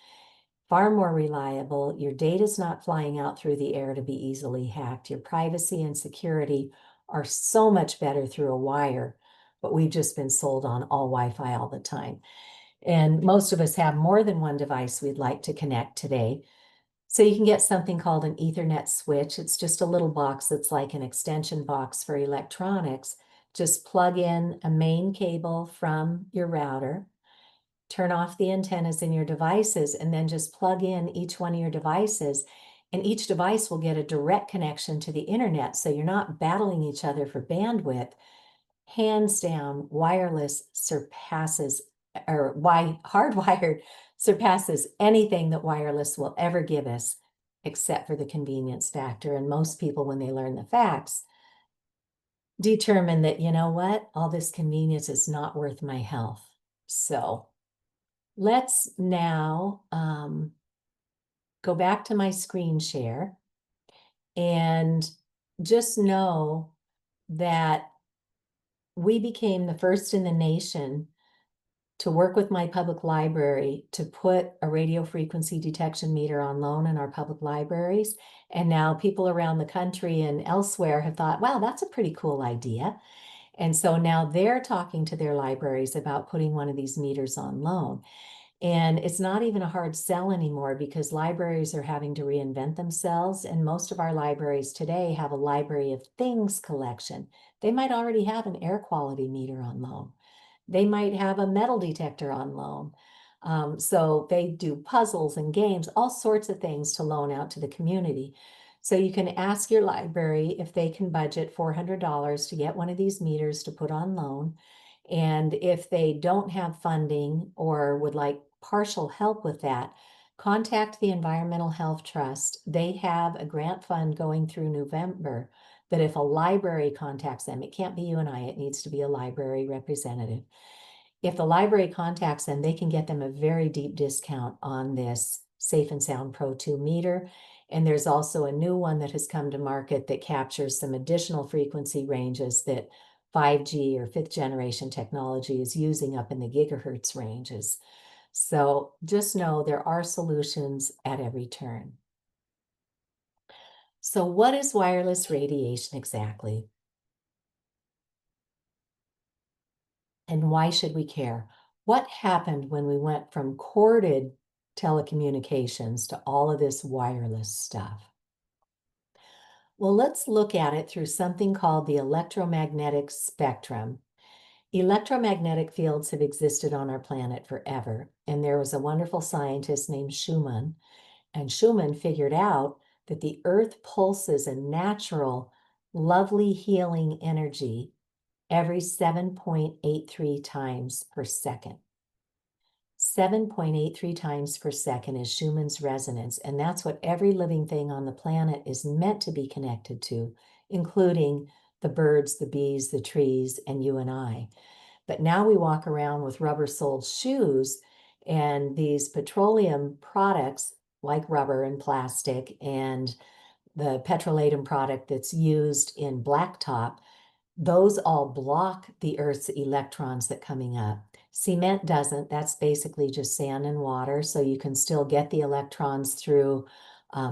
Far more reliable. Your data's not flying out through the air to be easily hacked. Your privacy and security are so much better through a wire, but we've just been sold on all Wi-Fi all the time. And most of us have more than one device we'd like to connect today. So you can get something called an Ethernet switch. It's just a little box that's like an extension box for electronics. Just plug in a main cable from your router, turn off the antennas in your devices, and then just plug in each one of your devices. And each device will get a direct connection to the internet, so you're not battling each other for bandwidth. Hands down, wireless surpasses, or hardwired surpasses anything that wireless will ever give us, except for the convenience factor. And most people, when they learn the facts, determine that, you know what, all this convenience is not worth my health. So let's now go back to my screen share and just know that we became the first in the nation to work with my public library to put a radio frequency detection meter on loan in our public libraries. And now people around the country and elsewhere have thought, wow, that's a pretty cool idea. And so now they're talking to their libraries about putting one of these meters on loan. And it's not even a hard sell anymore, because libraries are having to reinvent themselves. And most of our libraries today have a library of things collection. They might already have an air quality meter on loan. They might have a metal detector on loan. So they do puzzles and games, all sorts of things to loan out to the community. So you can ask your library if they can budget $400 to get one of these meters to put on loan. And if they don't have funding or would like partial help with that, contact the Environmental Health Trust. They have a grant fund going through November that if a library contacts them, it can't be you and I, it needs to be a library representative. If the library contacts them, they can get them a very deep discount on this Safe and Sound Pro 2 meter. And there's also a new one that has come to market that captures some additional frequency ranges that 5G or fifth generation technology is using up in the gigahertz ranges. So just know there are solutions at every turn. So what is wireless radiation exactly? And why should we care? What happened when we went from corded telecommunications to all of this wireless stuff? Well, let's look at it through something called the electromagnetic spectrum. Electromagnetic fields have existed on our planet forever, and there was a wonderful scientist named Schumann, and Schumann figured out that the Earth pulses a natural, lovely healing energy every 7.83 times per second. 7.83 times per second is Schumann's resonance, and that's what every living thing on the planet is meant to be connected to, including the birds, the bees, the trees, and you and I. But now we walk around with rubber-soled shoes and these petroleum products like rubber and plastic and the petrolatum product that's used in blacktop Those all block the Earth's electrons that coming up. Cement doesn't. That's basically just sand and water. So you can still get the electrons through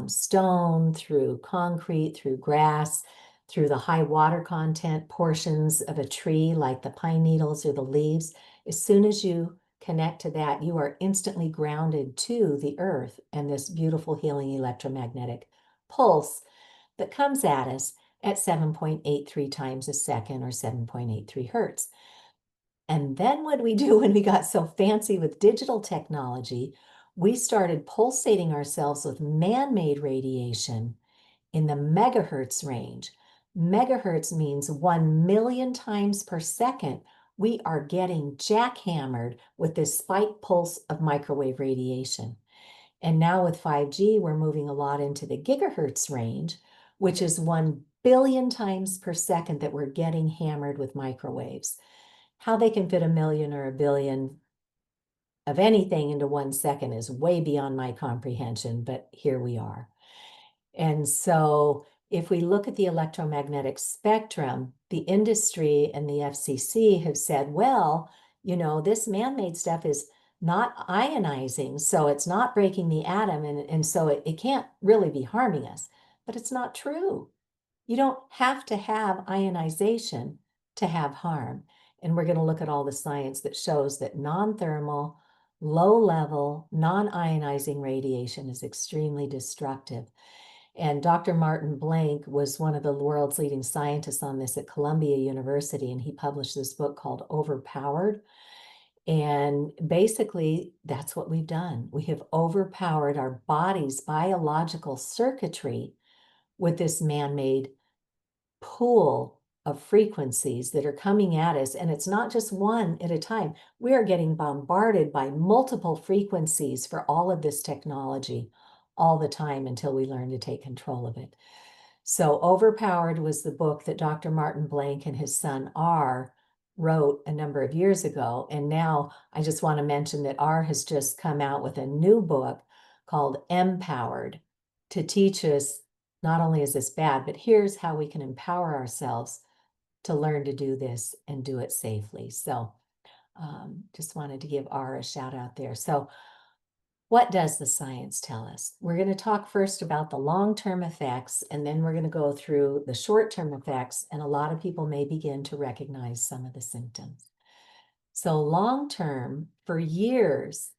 stone, through concrete, through grass, through the high water content portions of a tree like the pine needles or the leaves. As soon as you connect to that, you are instantly grounded to the Earth and this beautiful healing electromagnetic pulse that comes at us at 7.83 times a second or 7.83 hertz. And then what we do when we got so fancy with digital technology, we started pulsating ourselves with man-made radiation in the megahertz range. Megahertz means 1 million times per second. We are getting jackhammered with this spike pulse of microwave radiation. And now with 5G, we're moving a lot into the gigahertz range, which is 1 billion times per second that we're getting hammered with microwaves. How they can fit a million or a billion of anything into 1 second is way beyond my comprehension, but here we are. And so if we look at the electromagnetic spectrum, the industry and the FCC have said, well, this man-made stuff is not ionizing, so it's not breaking the atom, and so it can't really be harming us. But it's not true. You don't have to have ionization to have harm. And we're going to look at all the science that shows that non-thermal, low-level, non-ionizing radiation is extremely destructive. And Dr. Martin Blank was one of the world's leading scientists on this at Columbia University, and he published this book called Overpowered. And basically, that's what we've done. We have overpowered our body's biological circuitry with this man-made pool of frequencies that are coming at us. And it's not just one at a time. We are getting bombarded by multiple frequencies for all of this technology all the time until we learn to take control of it. So Overpowered was the book that Dr. Martin Blank and his son R wrote a number of years ago. And now I just want to mention that R has just come out with a new book called Empowered to teach us not only is this bad, but here's how we can empower ourselves to learn to do this and do it safely. So just wanted to give R a shout out there. So what does the science tell us? We're going to talk first about the long-term effects, and then we're going to go through the short-term effects, and a lot of people may begin to recognize some of the symptoms. So long-term, for years,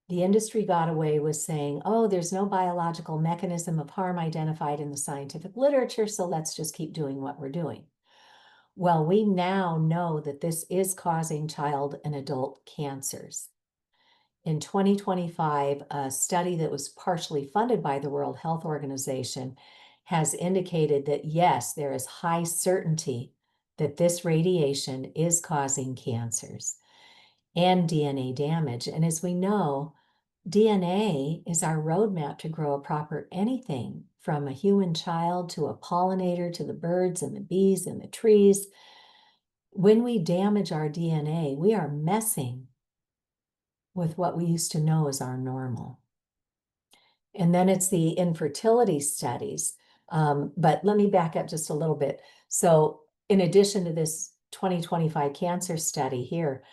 the industry got away with saying, oh, there's no biological mechanism of harm identified in the scientific literature, so let's just keep doing what we're doing. Well, we now know that this is causing child and adult cancers. In 2025, a study that was partially funded by the World Health Organization has indicated that, yes, there is high certainty that this radiation is causing cancers and DNA damage. And as we know, DNA is our roadmap to grow a proper anything from a human child to a pollinator to the birds and the bees and the trees. When we damage our DNA, we are messing with what we used to know as our normal. And then it's the infertility studies. But let me back up just a little bit. So in addition to this 2025 cancer study here,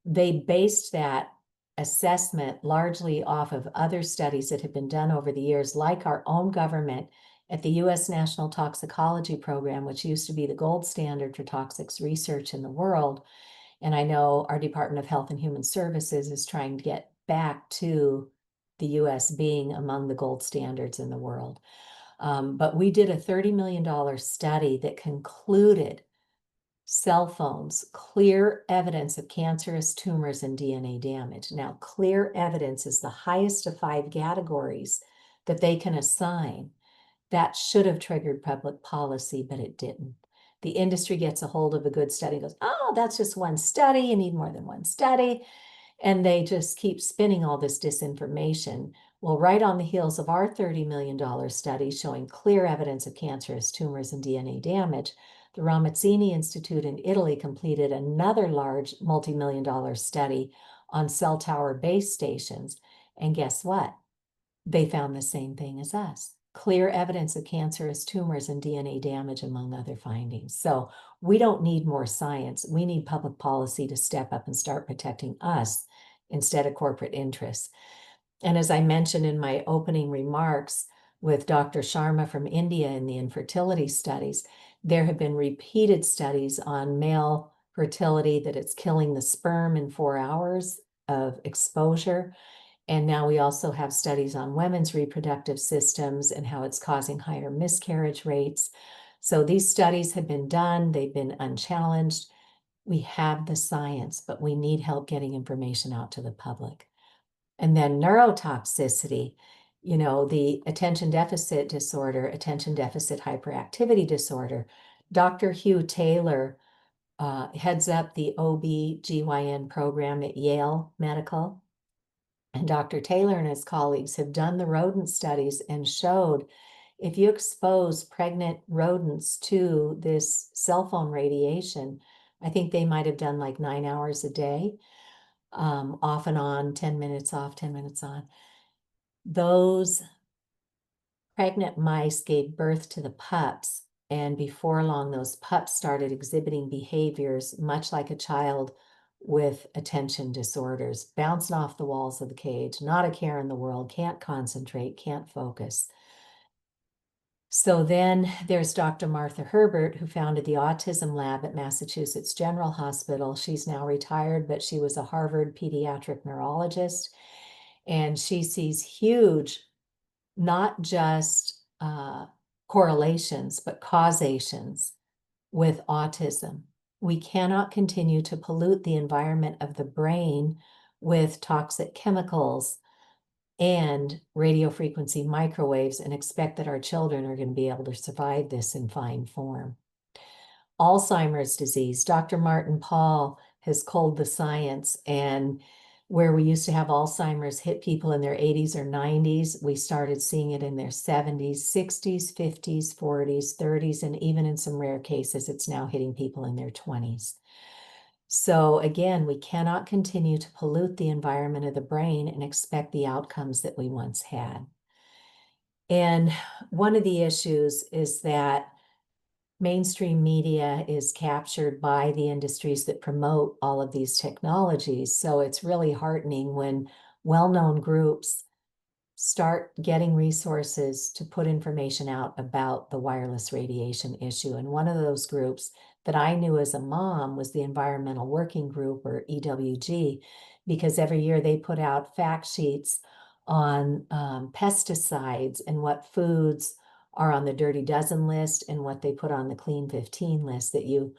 they based that assessment largely off of other studies that have been done over the years, like our own government at the U.S. National Toxicology Program, which used to be the gold standard for toxics research in the world. And I know our Department of Health and Human Services is trying to get back to the US being among the gold standards in the world. But we did a $30 million study that concluded cell phones, clear evidence of cancerous tumors and DNA damage. Now, clear evidence is the highest of 5 categories that they can assign. That should have triggered public policy, but it didn't. The industry gets a hold of a good study and goes, oh, that's just one study. You need more than one study. And they just keep spinning all this disinformation. Well, right on the heels of our $30 million study showing clear evidence of cancerous tumors and DNA damage, the Ramazzini Institute in Italy completed another large multi-million-dollar study on cell tower base stations. And guess what? They found the same thing as us. clear evidence of cancerous tumors and DNA damage, among other findings. So we don't need more science. We need public policy to step up and start protecting us instead of corporate interests. And as I mentioned in my opening remarks with Dr. Sharma from India in the infertility studies, there have been repeated studies on male fertility that it's killing the sperm in 4 hours of exposure. And now we also have studies on women's reproductive systems and how it's causing higher miscarriage rates. So these studies have been done, they've been unchallenged. We have the science, but we need help getting information out to the public. And then neurotoxicity, the attention deficit disorder, attention deficit hyperactivity disorder. Dr. Hugh Taylor heads up the OB/GYN program at Yale Medical. And Dr. Taylor and his colleagues have done the rodent studies and showed if you expose pregnant rodents to this cell phone radiation, I think they might have done like 9 hours a day, off and on, 10 minutes off, 10 minutes on. Those pregnant mice gave birth to the pups, and before long, those pups started exhibiting behaviors much like a child with attention disorders, bouncing off the walls of the cage, not a care in the world, can't concentrate, can't focus. So then there's Dr. Martha Herbert, who founded the Autism Lab at Massachusetts General Hospital. She's now retired, but she was a Harvard pediatric neurologist, and she sees huge, not just correlations, but causations with autism. We cannot continue to pollute the environment of the brain with toxic chemicals and radio frequency microwaves and expect that our children are going to be able to survive this in fine form. Alzheimer's disease, Dr. Martin Pall has culled the science, and where we used to have Alzheimer's hit people in their 80s or 90s, we started seeing it in their 70s, 60s, 50s, 40s, 30s, and even in some rare cases, it's now hitting people in their 20s. So again, we cannot continue to pollute the environment of the brain and expect the outcomes that we once had. And one of the issues is that mainstream media is captured by the industries that promote all of these technologies. So it's really heartening when well-known groups start getting resources to put information out about the wireless radiation issue. And one of those groups that I knew as a mom was the Environmental Working Group, or EWG, because every year they put out fact sheets on pesticides and what foods are on the Dirty Dozen list and what they put on the Clean 15 list that you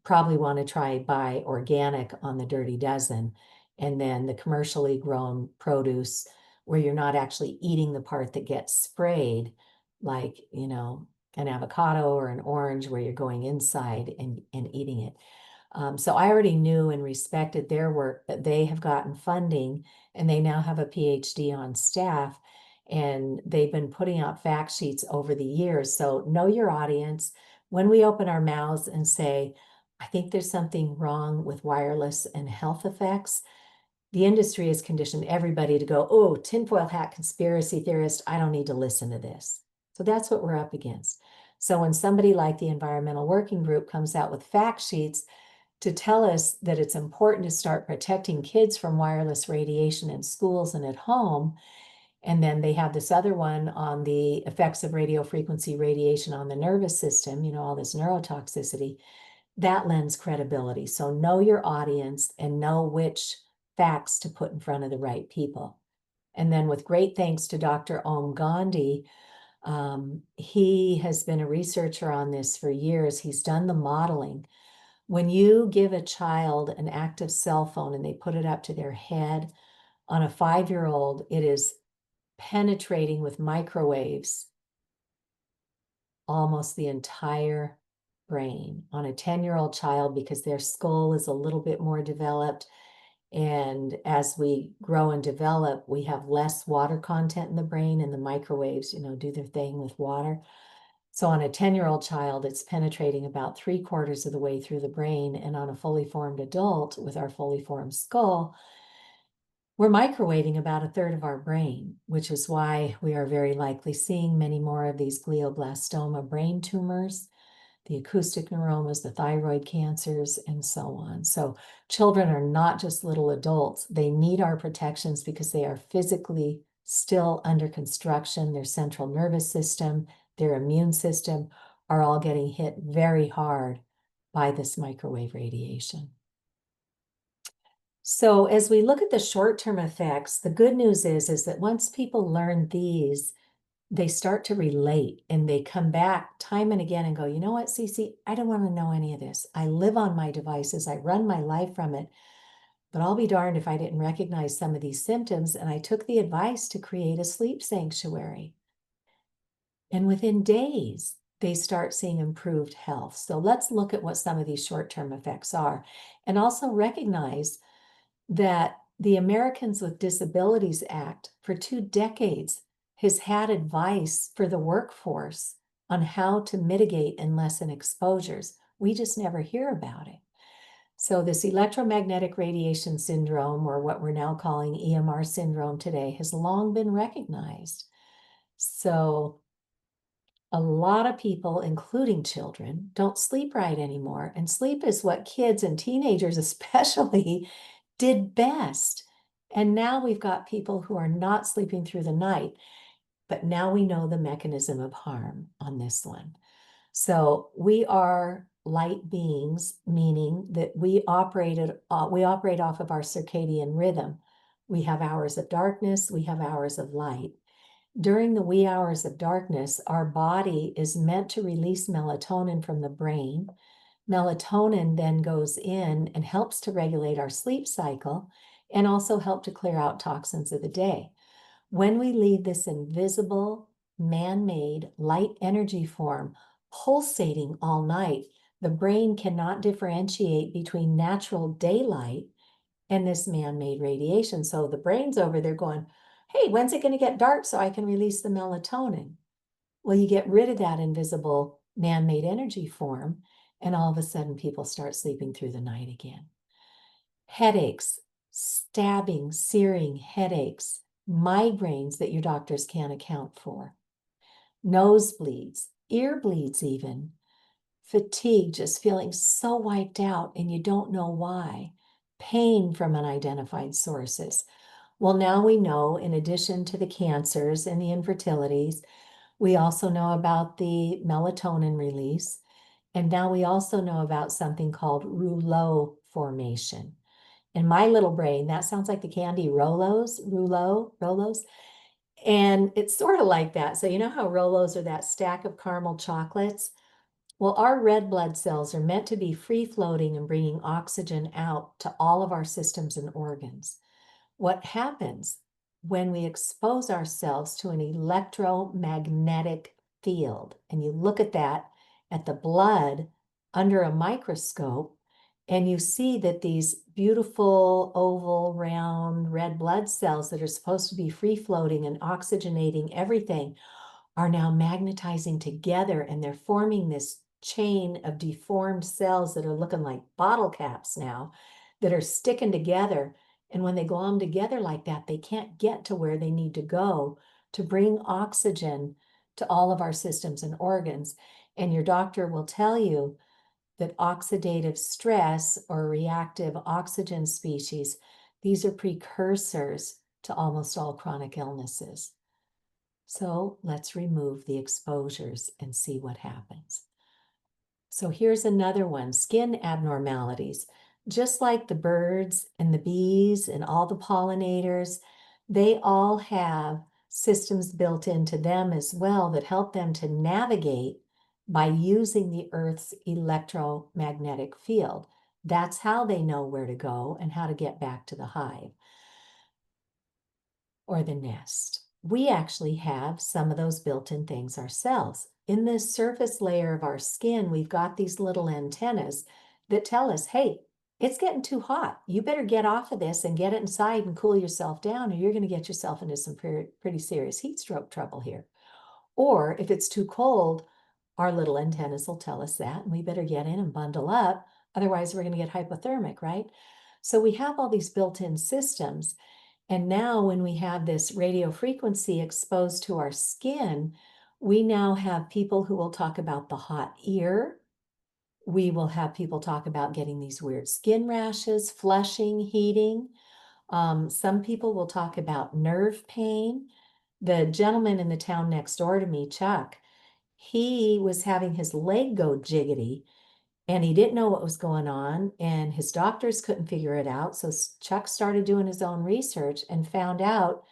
probably want to try buy organic on the Dirty Dozen, and then the commercially grown produce where you're not actually eating the part that gets sprayed, like, an avocado or an orange where you're going inside and eating it. So I already knew and respected their work, but they have gotten funding and they now have a PhD on staff, and they've been putting out fact sheets over the years. So know your audience. When we open our mouths and say, I think there's something wrong with wireless and health effects, the industry has conditioned everybody to go, oh, tinfoil hat conspiracy theorist, I don't need to listen to this. So that's what we're up against. So when somebody like the Environmental Working Group comes out with fact sheets to tell us that it's important to start protecting kids from wireless radiation in schools and at home, and then they have this other one on the effects of radio frequency radiation on the nervous system, all this neurotoxicity, that lends credibility. So know your audience and know which facts to put in front of the right people. And then with great thanks to Dr. Om Gandhi, he has been a researcher on this for years. He's done the modeling. When you give a child an active cell phone and they put it up to their head, on a 5-year-old, it is penetrating with microwaves almost the entire brain. On a 10-year-old child, because their skull is a little bit more developed, and as we grow and develop, we have less water content in the brain, and the microwaves, do their thing with water. So on a 10-year-old child, it's penetrating about 3/4 of the way through the brain. And on a fully formed adult with our fully formed skull, We're microwaving about a third of our brain, which is why we are very likely seeing many more of these glioblastoma brain tumors, the acoustic neuromas, the thyroid cancers, and so on. So children are not just little adults. They need our protections because they are physically still under construction. Their central nervous system, their immune system are all getting hit very hard by this microwave radiation. So as we look at the short-term effects, the good news is that once people learn these, they start to relate and they come back time and again and go, you know what, Cece, I don't want to know any of this. I live on my devices. I run my life from it. But I'll be darned if I didn't recognize some of these symptoms. And I took the advice to create a sleep sanctuary. And within days, they start seeing improved health. So let's look at what some of these short-term effects are and also recognize that the Americans with Disabilities Act for 2 decades has had advice for the workforce on how to mitigate and lessen exposures. We just never hear about it. So this electromagnetic radiation syndrome, or what we're now calling EMR syndrome today, has long been recognized. So a lot of people, including children, don't sleep right anymore. And sleep is what kids and teenagers especially did best. And now we've got people who are not sleeping through the night, but now we know the mechanism of harm on this one. So we are light beings, meaning that we operate off of our circadian rhythm. We have hours of darkness, we have hours of light. During the wee hours of darkness, our body is meant to release melatonin from the brain. Melatonin then goes in and helps to regulate our sleep cycle and also help to clear out toxins of the day. When we leave this invisible, man-made light energy form pulsating all night, the brain cannot differentiate between natural daylight and this man-made radiation. So the brain's over there going, hey, when's it going to get dark so I can release the melatonin? Well, you get rid of that invisible man-made energy form, and all of a sudden people start sleeping through the night again. Headaches, stabbing, searing headaches, migraines that your doctors can't account for, nosebleeds, ear bleeds even, fatigue, just feeling so wiped out and you don't know why, pain from unidentified sources. Well, now we know, in addition to the cancers and the infertilities, we also know about the melatonin release. And now we also know about something called rouleau formation. In my little brain, that sounds like the candy Rolos. And it's sort of like that. So you know how Rolos are that stack of caramel chocolates? Well, our red blood cells are meant to be free floating and bringing oxygen out to all of our systems and organs. What happens when we expose ourselves to an electromagnetic field, and you look at that at the blood under a microscope, and you see that these beautiful oval, round, red blood cells that are supposed to be free floating and oxygenating everything are now magnetizing together, and they're forming this chain of deformed cells that are looking like bottle caps now that are sticking together. And when they glom them together like that, they can't get to where they need to go to bring oxygen to all of our systems and organs. And your doctor will tell you that oxidative stress or reactive oxygen species, these are precursors to almost all chronic illnesses. So let's remove the exposures and see what happens. So here's another one, skin abnormalities. Just like the birds and the bees and all the pollinators, they all have systems built into them as well that help them to navigate by using the Earth's electromagnetic field. That's how they know where to go and how to get back to the hive or the nest. We actually have some of those built-in things ourselves. In this surface layer of our skin, we've got these little antennas that tell us, hey, it's getting too hot. You better get off of this and get it inside and cool yourself down, or you're going to get yourself into some pretty serious heat stroke trouble here. Or if it's too cold, our little antennas will tell us that, and we better get in and bundle up. Otherwise, we're going to get hypothermic, right? So we have all these built-in systems. And now when we have this radio frequency exposed to our skin, we now have people who will talk about the hot ear. We will have people talk about getting these weird skin rashes, flushing, heating. Some people will talk about nerve pain. The gentleman in the town next door to me, Chuck, he was having his leg go jiggity and he didn't know what was going on, and his doctors couldn't figure it out. So Chuck started doing his own research and found out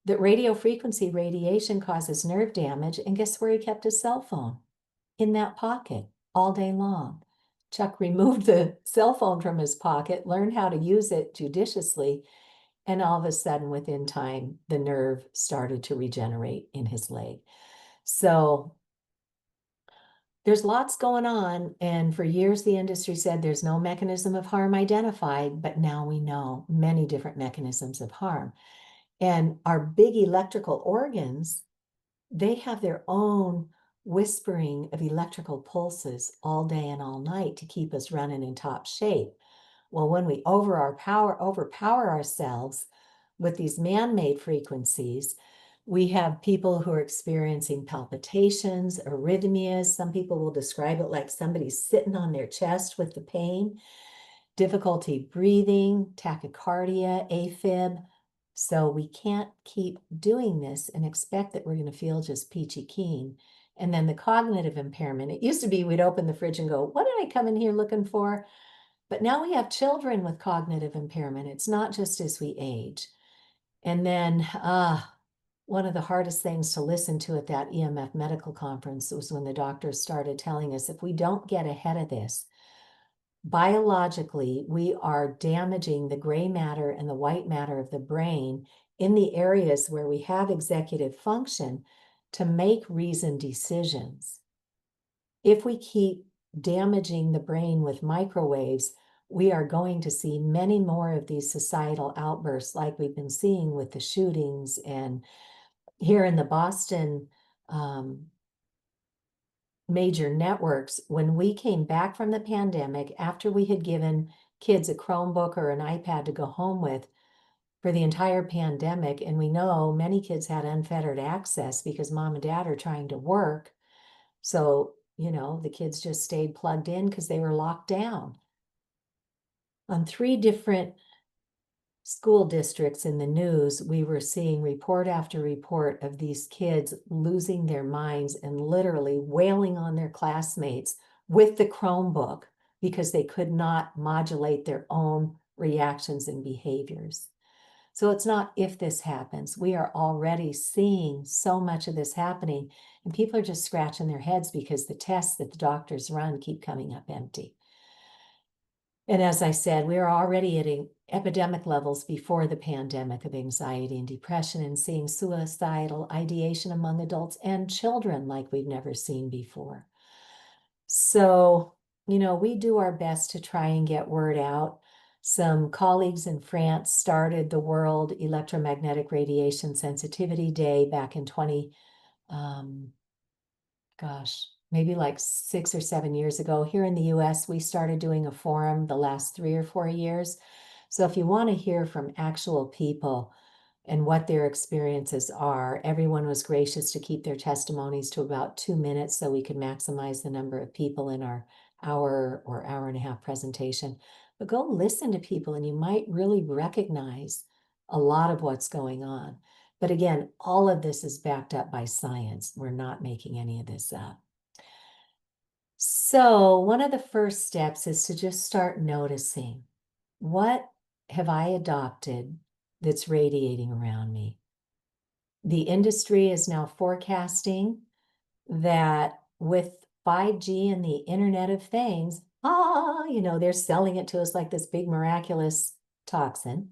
that radio frequency radiation causes nerve damage. And guess where he kept his cell phone? In that pocket all day long. Chuck removed the cell phone from his pocket, learned how to use it judiciously, and all of a sudden, within time, the nerve started to regenerate in his leg. So there's lots going on. And for years, the industry said there's no mechanism of harm identified, but now we know many different mechanisms of harm. And our big electrical organs, they have their own whispering of electrical pulses all day and all night to keep us running in top shape. Well, when we overpower ourselves with these man-made frequencies, we have people who are experiencing palpitations, arrhythmias. Some people will describe it like somebody's sitting on their chest with the pain, difficulty breathing, tachycardia, AFib. So we can't keep doing this and expect that we're going to feel just peachy keen. And then the cognitive impairment. It used to be we'd open the fridge and go, what did I come in here looking for? But now we have children with cognitive impairment. It's not just as we age. And then one of the hardest things to listen to at that EMF medical conference was when the doctors started telling us if we don't get ahead of this, biologically, we are damaging the gray matter and the white matter of the brain in the areas where we have executive function to make reasoned decisions. If we keep damaging the brain with microwaves, we are going to see many more of these societal outbursts like we've been seeing with the shootings. And here in the Boston major networks, when we came back from the pandemic, after we had given kids a Chromebook or an iPad to go home with for the entire pandemic, and we know many kids had unfettered access because mom and dad are trying to work. So, the kids just stayed plugged in because they were locked down. On 3 different school districts in the news, we were seeing report after report of these kids losing their minds and literally wailing on their classmates with the Chromebook because they could not modulate their own reactions and behaviors. So it's not if this happens. We are already seeing so much of this happening, and people are just scratching their heads because the tests that the doctors run keep coming up empty. And as I said, we are already at epidemic levels before the pandemic of anxiety and depression, and seeing suicidal ideation among adults and children like we've never seen before. So, we do our best to try and get word out. Some colleagues in France started the World Electromagnetic Radiation Sensitivity Day back in maybe like 6 or 7 years ago. Here in the US, we started doing a forum the last 3 or 4 years. So if you want to hear from actual people and what their experiences are, everyone was gracious to keep their testimonies to about 2 minutes so we could maximize the number of people in our hour or hour and a half presentation. But go listen to people and you might really recognize a lot of what's going on. But again, all of this is backed up by science. We're not making any of this up. So one of the first steps is to just start noticing, what have I adopted that's radiating around me? The industry is now forecasting that with 5G and the Internet of Things, they're selling it to us like this big miraculous toxin,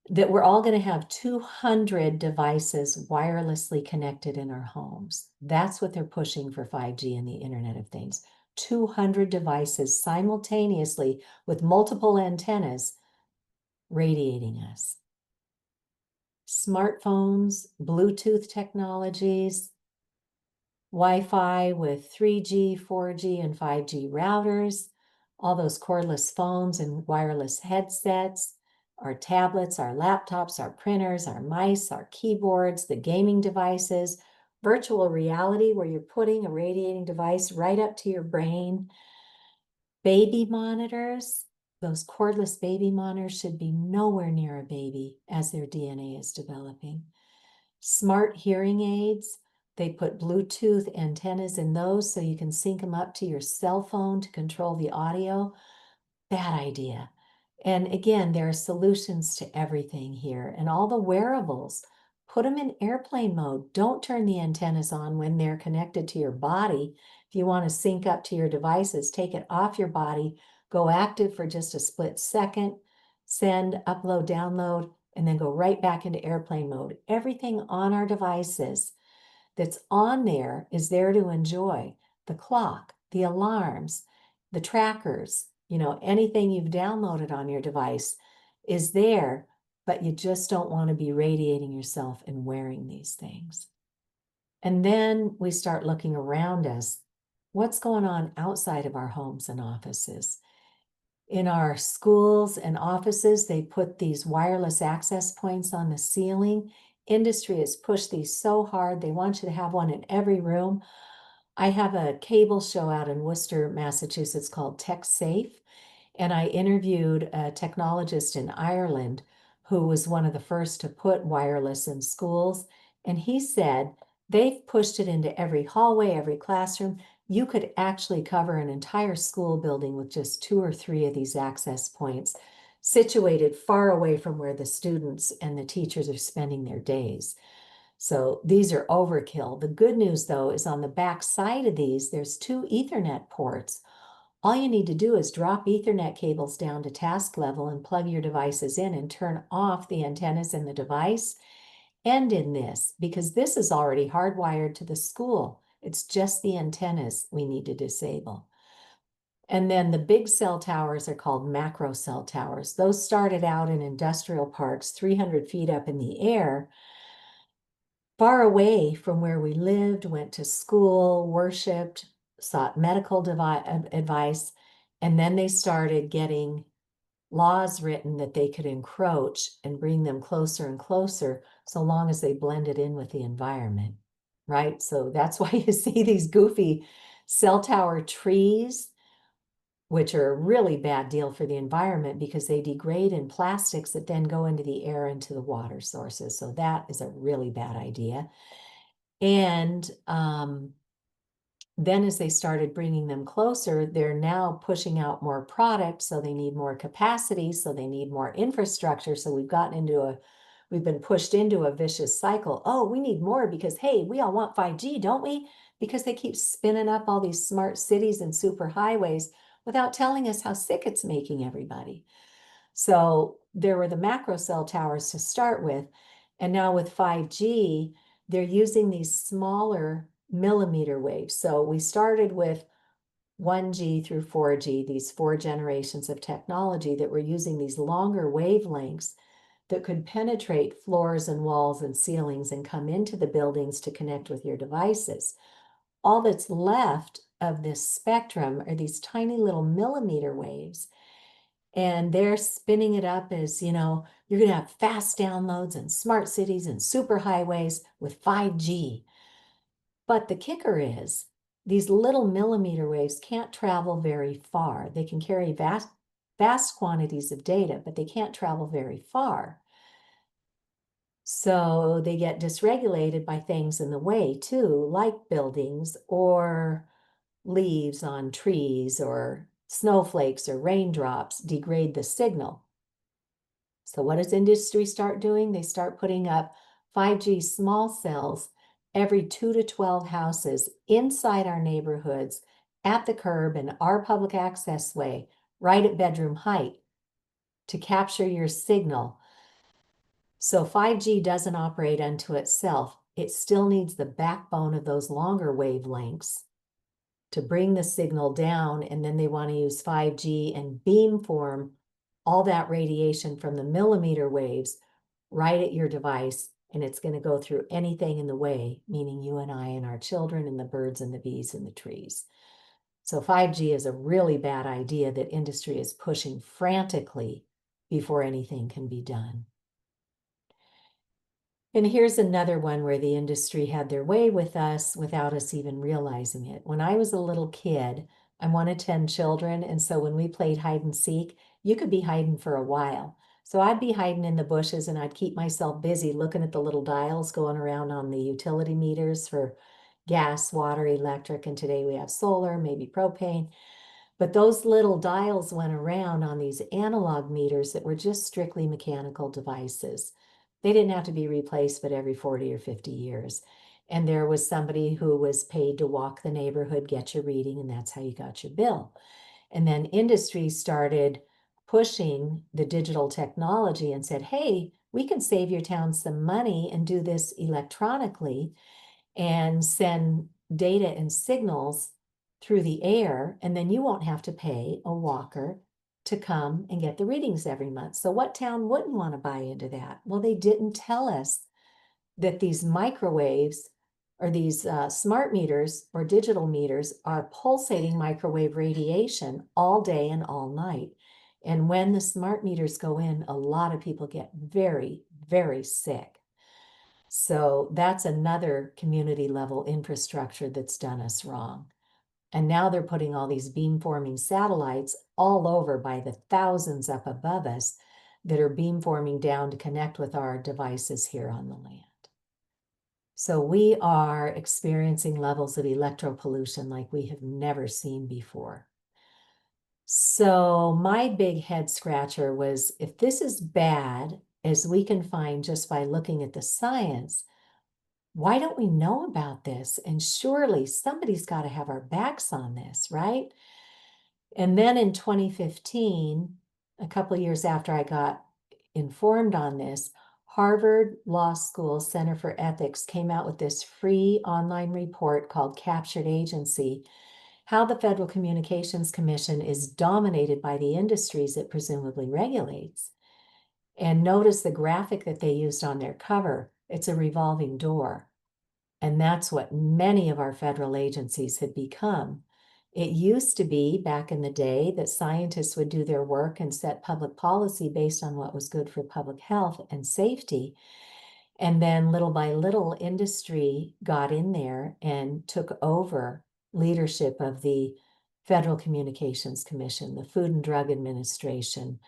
that we're all going to have 200 devices wirelessly connected in our homes. That's what they're pushing for 5G and the Internet of Things. 200 devices simultaneously with multiple antennas radiating us. Smartphones, Bluetooth technologies, Wi-Fi with 3G, 4G, and 5G routers, all those cordless phones and wireless headsets, our tablets, our laptops, our printers, our mice, our keyboards, the gaming devices, virtual reality where you're putting a radiating device right up to your brain. Baby monitors, those cordless baby monitors should be nowhere near a baby as their DNA is developing. Smart hearing aids, they put Bluetooth antennas in those so you can sync them up to your cell phone to control the audio. Bad idea. And again, there are solutions to everything here. And all the wearables, put them in airplane mode. Don't turn the antennas on when they're connected to your body. If you want to sync up to your devices, take it off your body, go active for just a split second, send, upload, download, and then go right back into airplane mode. Everything on our devices that's on there is there to enjoy. The clock, the alarms, the trackers, anything you've downloaded on your device is there, but you just don't want to be radiating yourself and wearing these things. And then we start looking around us. What's going on outside of our homes and offices? In our schools and offices, they put these wireless access points on the ceiling. Industry has pushed these so hard. They want you to have one in every room. I have a cable show out in Worcester, Massachusetts called Tech Safe, and I interviewed a technologist in Ireland who was one of the first to put wireless in schools. And he said they've pushed it into every hallway, every classroom. You could actually cover an entire school building with just 2 or 3 of these access points situated far away from where the students and the teachers are spending their days. So these are overkill. The good news, though, is on the back side of these, there's 2 Ethernet ports. All you need to do is drop Ethernet cables down to task level and plug your devices in and turn off the antennas in the device and in this, because this is already hardwired to the school. It's just the antennas we need to disable. And then the big cell towers are called macro cell towers. Those started out in industrial parks 300 feet up in the air, far away from where we lived, went to school, worshiped, sought medical advice, and then they started getting laws written that they could encroach and bring them closer and closer so long as they blended in with the environment, right? So that's why you see these goofy cell tower trees, which are a really bad deal for the environment because they degrade in plastics that then go into the air, into the water sources. So that is a really bad idea. And then as they started bringing them closer, they're now pushing out more product, so they need more capacity, so they need more infrastructure. So we've been pushed into a vicious cycle. Oh, we need more because, hey, we all want 5G, don't we? Because they keep spinning up all these smart cities and super highways without telling us how sick it's making everybody. So there were the macro cell towers to start with. And now with 5G, they're using these smaller millimeter waves. So we started with 1G through 4G, these 4 generations of technology that were using these longer wavelengths that could penetrate floors and walls and ceilings and come into the buildings to connect with your devices. All that's left of this spectrum are these tiny little millimeter waves. And they're spinning it up as, you're going to have fast downloads and smart cities and super highways with 5G. But the kicker is these little millimeter waves can't travel very far. They can carry vast quantities of data, but they can't travel very far. So they get dysregulated by things in the way too, like buildings or leaves on trees or snowflakes or raindrops degrade the signal. So what does industry start doing? They start putting up 5G small cells every 2 to 12 houses inside our neighborhoods, at the curb and our public access way, right at bedroom height to capture your signal. So 5G doesn't operate unto itself. It still needs the backbone of those longer wavelengths to bring the signal down, and then they want to use 5G and beamform all that radiation from the millimeter waves right at your device, and it's going to go through anything in the way, meaning you and I and our children and the birds and the bees and the trees. So 5G is a really bad idea that industry is pushing frantically before anything can be done. And here's another one where the industry had their way with us without us even realizing it. When I was a little kid, I'm one of 10 children, and so when we played hide and seek, you could be hiding for a while. So I'd be hiding in the bushes and I'd keep myself busy looking at the little dials going around on the utility meters for gas, water, electric, and today we have solar, maybe propane. But those little dials went around on these analog meters that were just strictly mechanical devices. They didn't have to be replaced, but every 40 or 50 years. And there was somebody who was paid to walk the neighborhood, get your reading, and that's how you got your bill. And then industry started pushing the digital technology and said, hey, we can save your town some money and do this electronically and send data and signals through the air, and then you won't have to pay a walker to come and get the readings every month. So what town wouldn't want to buy into that? Well, they didn't tell us that these microwaves or these smart meters or digital meters are pulsating microwave radiation all day and all night. And when the smart meters go in, a lot of people get very, very sick. So that's another community level infrastructure that's done us wrong. And now they're putting all these beamforming satellites all over by the thousands up above us that are beamforming down to connect with our devices here on the land. So we are experiencing levels of electropollution like we have never seen before. So my big head scratcher was, if this is bad, as we can find just by looking at the science, why don't we know about this? And surely somebody's got to have our backs on this, right? And then in 2015, a couple of years after I got informed on this, Harvard Law School Center for Ethics came out with this free online report called Captured Agency: How the Federal Communications Commission is Dominated by the Industries it presumably regulates. And notice the graphic that they used on their cover. It's a revolving door. And that's what many of our federal agencies had become. It used to be back in the day that scientists would do their work and set public policy based on what was good for public health and safety. And then little by little, industry got in there and took over leadership of the Federal Communications Commission, the Food and Drug Administration,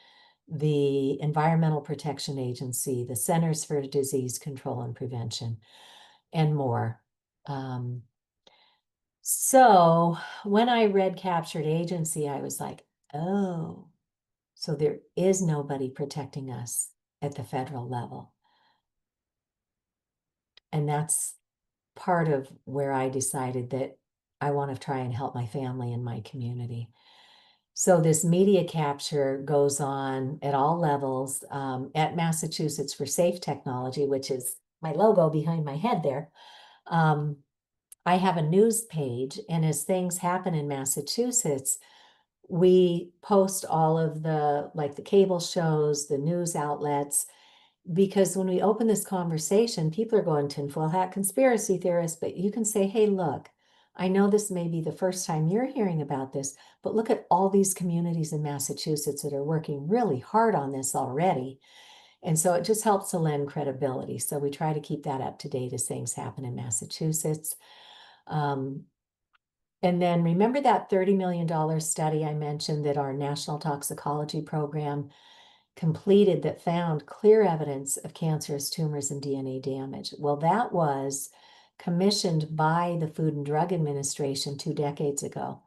the Environmental Protection Agency, the Centers for Disease Control and Prevention, and more. So when I read Captured Agency, I was like, oh, so there is nobody protecting us at the federal level. And that's part of where I decided that I want to try and help my family and my community. So this media capture goes on at all levels. At Massachusetts for Safe Technology, which is my logo behind my head there, I have a news page, and as things happen in Massachusetts, we post all of the, like the cable shows, the news outlets, because when we open this conversation, people are going tinfoil hat conspiracy theorists, but you can say, hey, look, I know this may be the first time you're hearing about this, but look at all these communities in Massachusetts that are working really hard on this already. And so it just helps to lend credibility. So we try to keep that up to date as things happen in Massachusetts. And then remember that $30 million study I mentioned that our National Toxicology Program completed that found clear evidence of cancerous tumors and DNA damage? Well, that was commissioned by the Food and Drug Administration 2 decades ago.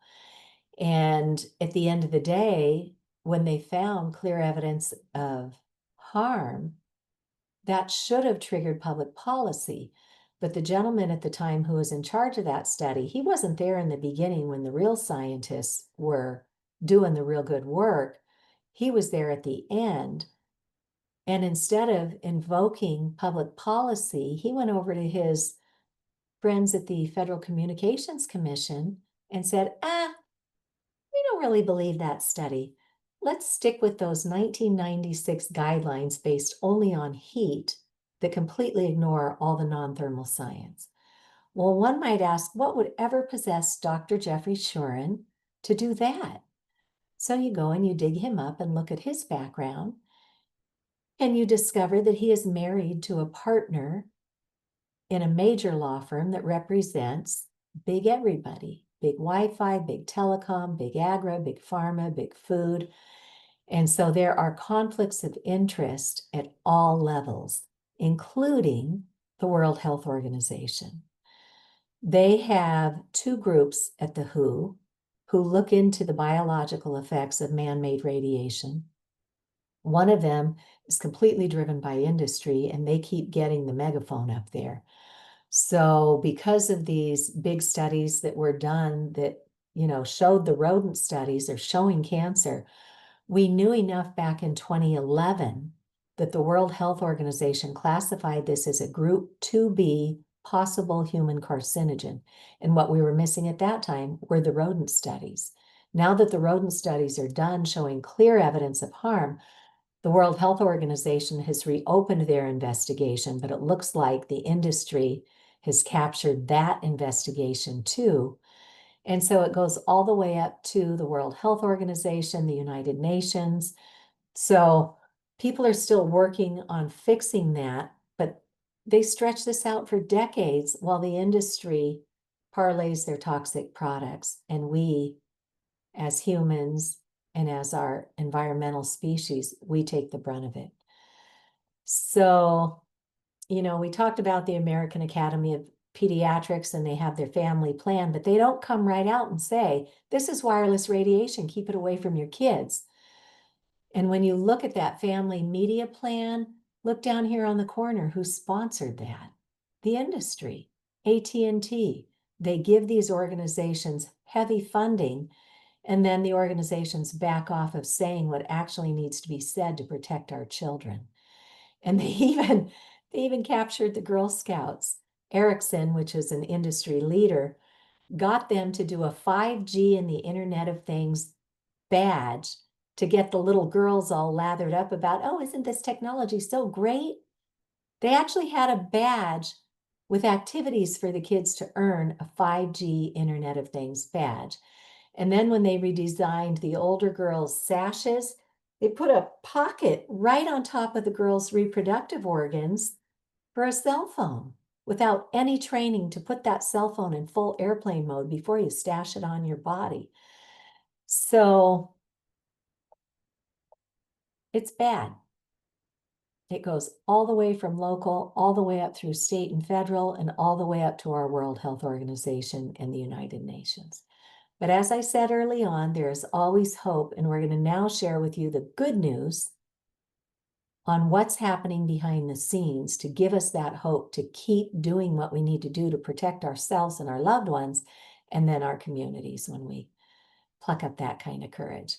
And at the end of the day, when they found clear evidence of harm, that should have triggered public policy. But the gentleman at the time who was in charge of that study, he wasn't there in the beginning when the real scientists were doing the real good work. He was there at the end. And instead of invoking public policy, he went over to his friends at the Federal Communications Commission and said, we don't really believe that study. Let's stick with those 1996 guidelines based only on heat that completely ignore all the non-thermal science. Well, one might ask, what would ever possess Dr. Jeffrey Shuren to do that? So you go and you dig him up and look at his background, And you discover that he is married to a partner in a major law firm that represents big everybody, big Wi-Fi, big telecom, big agri, big pharma, big food. And so there are conflicts of interest at all levels, including the World Health Organization. They have two groups at the who look into the biological effects of man-made radiation. One of them is completely driven by industry, and they keep getting the megaphone up there. So because of these big studies that were done that, showed the rodent studies are showing cancer, we knew enough back in 2011 that the World Health Organization classified this as a group 2B possible human carcinogen. And what we were missing at that time were the rodent studies. Now that the rodent studies are done showing clear evidence of harm, the World Health Organization has reopened their investigation, but it looks like the industry has captured that investigation too. And so it goes all the way up to the World Health Organization, the United Nations. So people are still working on fixing that, but they stretch this out for decades while the industry parlays their toxic products. And we, as humans and as our environmental species, we take the brunt of it. So, we talked about the American Academy of Pediatrics, and they have their family plan, but they don't come right out and say, this is wireless radiation, keep it away from your kids. And when you look at that family media plan, look down here on the corner, who sponsored that? The industry, AT&T. They give these organizations heavy funding, and then the organizations back off of saying what actually needs to be said to protect our children. And they even captured the Girl Scouts. Ericsson, which is an industry leader, got them to do a 5G in the Internet of Things badge to get the little girls all lathered up about, oh, isn't this technology so great? They actually had a badge with activities for the kids to earn a 5G Internet of Things badge. And then when they redesigned the older girls' sashes, they put a pocket right on top of the girls' reproductive organs for a cell phone without any training to put that cell phone in full airplane mode before you stash it on your body. So it's bad. It goes all the way from local, all the way up through state and federal, and all the way up to our World Health Organization and the United Nations. But as I said early on, there is always hope, and we're going to now share with you the good news on what's happening behind the scenes to give us that hope to keep doing what we need to do to protect ourselves and our loved ones, and then our communities when we pluck up that kind of courage.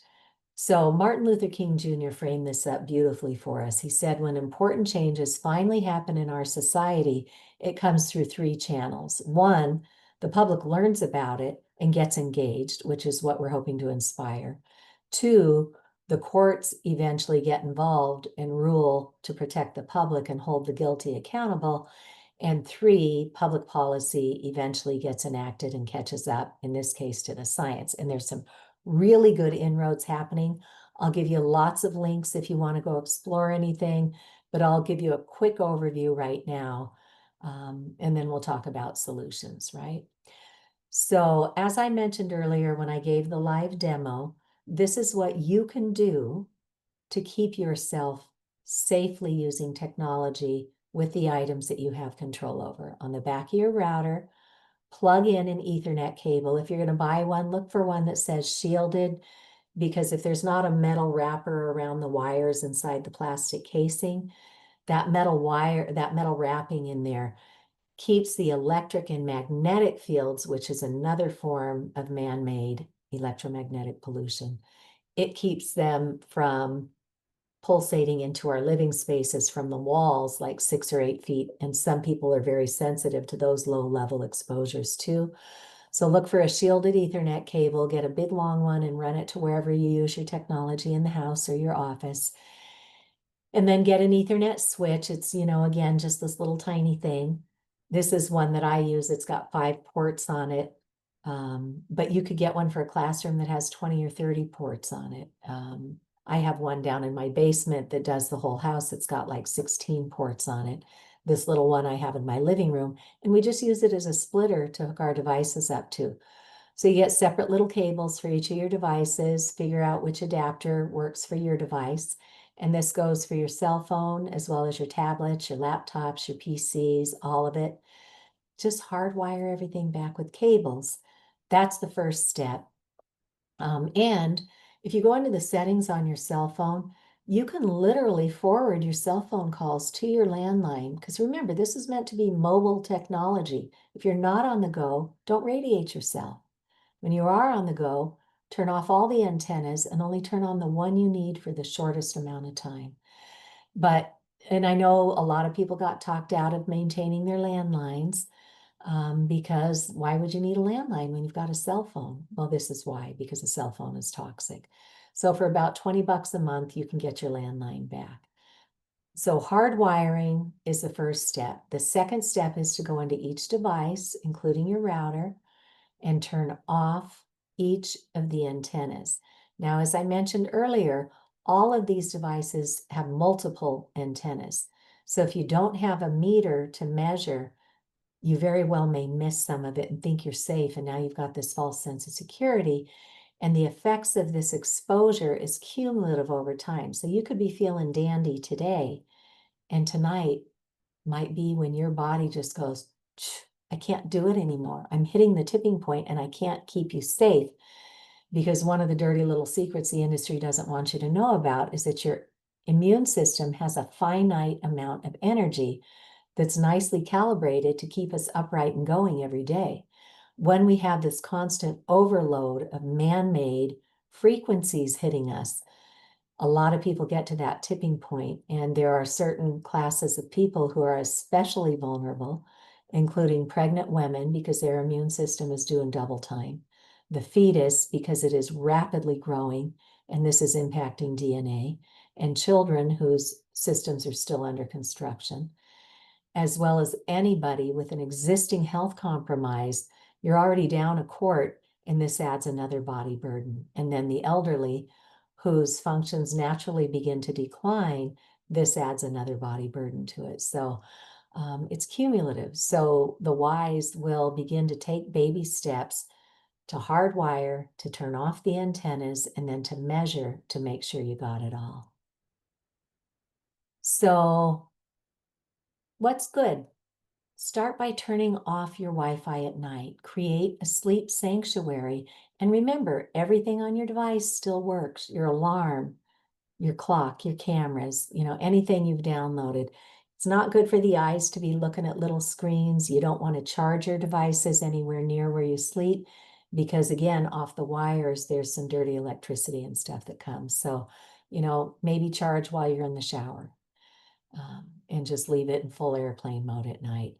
So Martin Luther King Jr. framed this up beautifully for us. He said, when important changes finally happen in our society, it comes through three channels. One, the public learns about it and gets engaged, which is what we're hoping to inspire. Two, the courts eventually get involved and rule to protect the public and hold the guilty accountable. And three, public policy eventually gets enacted and catches up, in this case, to the science. And there's some really good inroads happening. I'll give you lots of links if you want to go explore anything, but I'll give you a quick overview right now. And then we'll talk about solutions, right? So as I mentioned earlier, when I gave the live demo, this is what you can do to keep yourself safely using technology with the items that you have control over. On the back of your router, plug in an Ethernet cable. If you're going to buy one, look for one that says shielded, because if there's not a metal wrapper around the wires inside the plastic casing, that metal wrapping in there keeps the electric and magnetic fields, which is another form of man-made electromagnetic pollution. It keeps them from pulsating into our living spaces from the walls like 6 or 8 feet. And some people are very sensitive to those low-level exposures too. So look for a shielded Ethernet cable, get a big long one and run it to wherever you use your technology in the house or your office. And then get an Ethernet switch. It's, again, just this little tiny thing. This is one that I use. It's got 5 ports on it. But you could get one for a classroom that has 20 or 30 ports on it. I have one down in my basement that does the whole house. It's got like 16 ports on it. This little one I have in my living room, and we just use it as a splitter to hook our devices up to. So you get separate little cables for each of your devices, figure out which adapter works for your device. And this goes for your cell phone as well as your tablets, your laptops, your PCs, all of it. Just hardwire everything back with cables. That's the first step. And if you go into the settings on your cell phone, you can literally forward your cell phone calls to your landline. Because remember, this is meant to be mobile technology. If you're not on the go, don't radiate yourself. When you are on the go, turn off all the antennas and only turn on the one you need for the shortest amount of time. And I know a lot of people got talked out of maintaining their landlines because why would you need a landline when you've got a cell phone? Well, this is why, because a cell phone is toxic. So for about 20 bucks a month, you can get your landline back. So hardwiring is the first step. The second step is to go into each device, including your router, and turn off each of the antennas. Now, as I mentioned earlier, all of these devices have multiple antennas. So if you don't have a meter to measure, you very well may miss some of it and think you're safe. And now you've got this false sense of security. And the effects of this exposure is cumulative over time. So you could be feeling dandy today, and tonight might be when your body just goes, I can't do it anymore. I'm hitting the tipping point and I can't keep you safe. Because one of the dirty little secrets the industry doesn't want you to know about is that your immune system has a finite amount of energy that's nicely calibrated to keep us upright and going every day. When we have this constant overload of man-made frequencies hitting us, a lot of people get to that tipping point, and there are certain classes of people who are especially vulnerable, including pregnant women because their immune system is doing double time, the fetus because it is rapidly growing and this is impacting DNA, and children whose systems are still under construction, as well as anybody with an existing health compromise. You're already down a quart, and this adds another body burden. And then the elderly, whose functions naturally begin to decline, this adds another body burden to it. So it's cumulative. So the wise will begin to take baby steps to hardwire, to turn off the antennas, and then to measure to make sure you got it all. So what's good? Start by turning off your Wi-Fi at night. Create a sleep sanctuary. And remember, everything on your device still works. Your alarm, your clock, your cameras, anything you've downloaded. It's not good for the eyes to be looking at little screens. You don't want to charge your devices anywhere near where you sleep because, again, off the wires, there's some dirty electricity and stuff that comes. So, maybe charge while you're in the shower and just leave it in full airplane mode at night.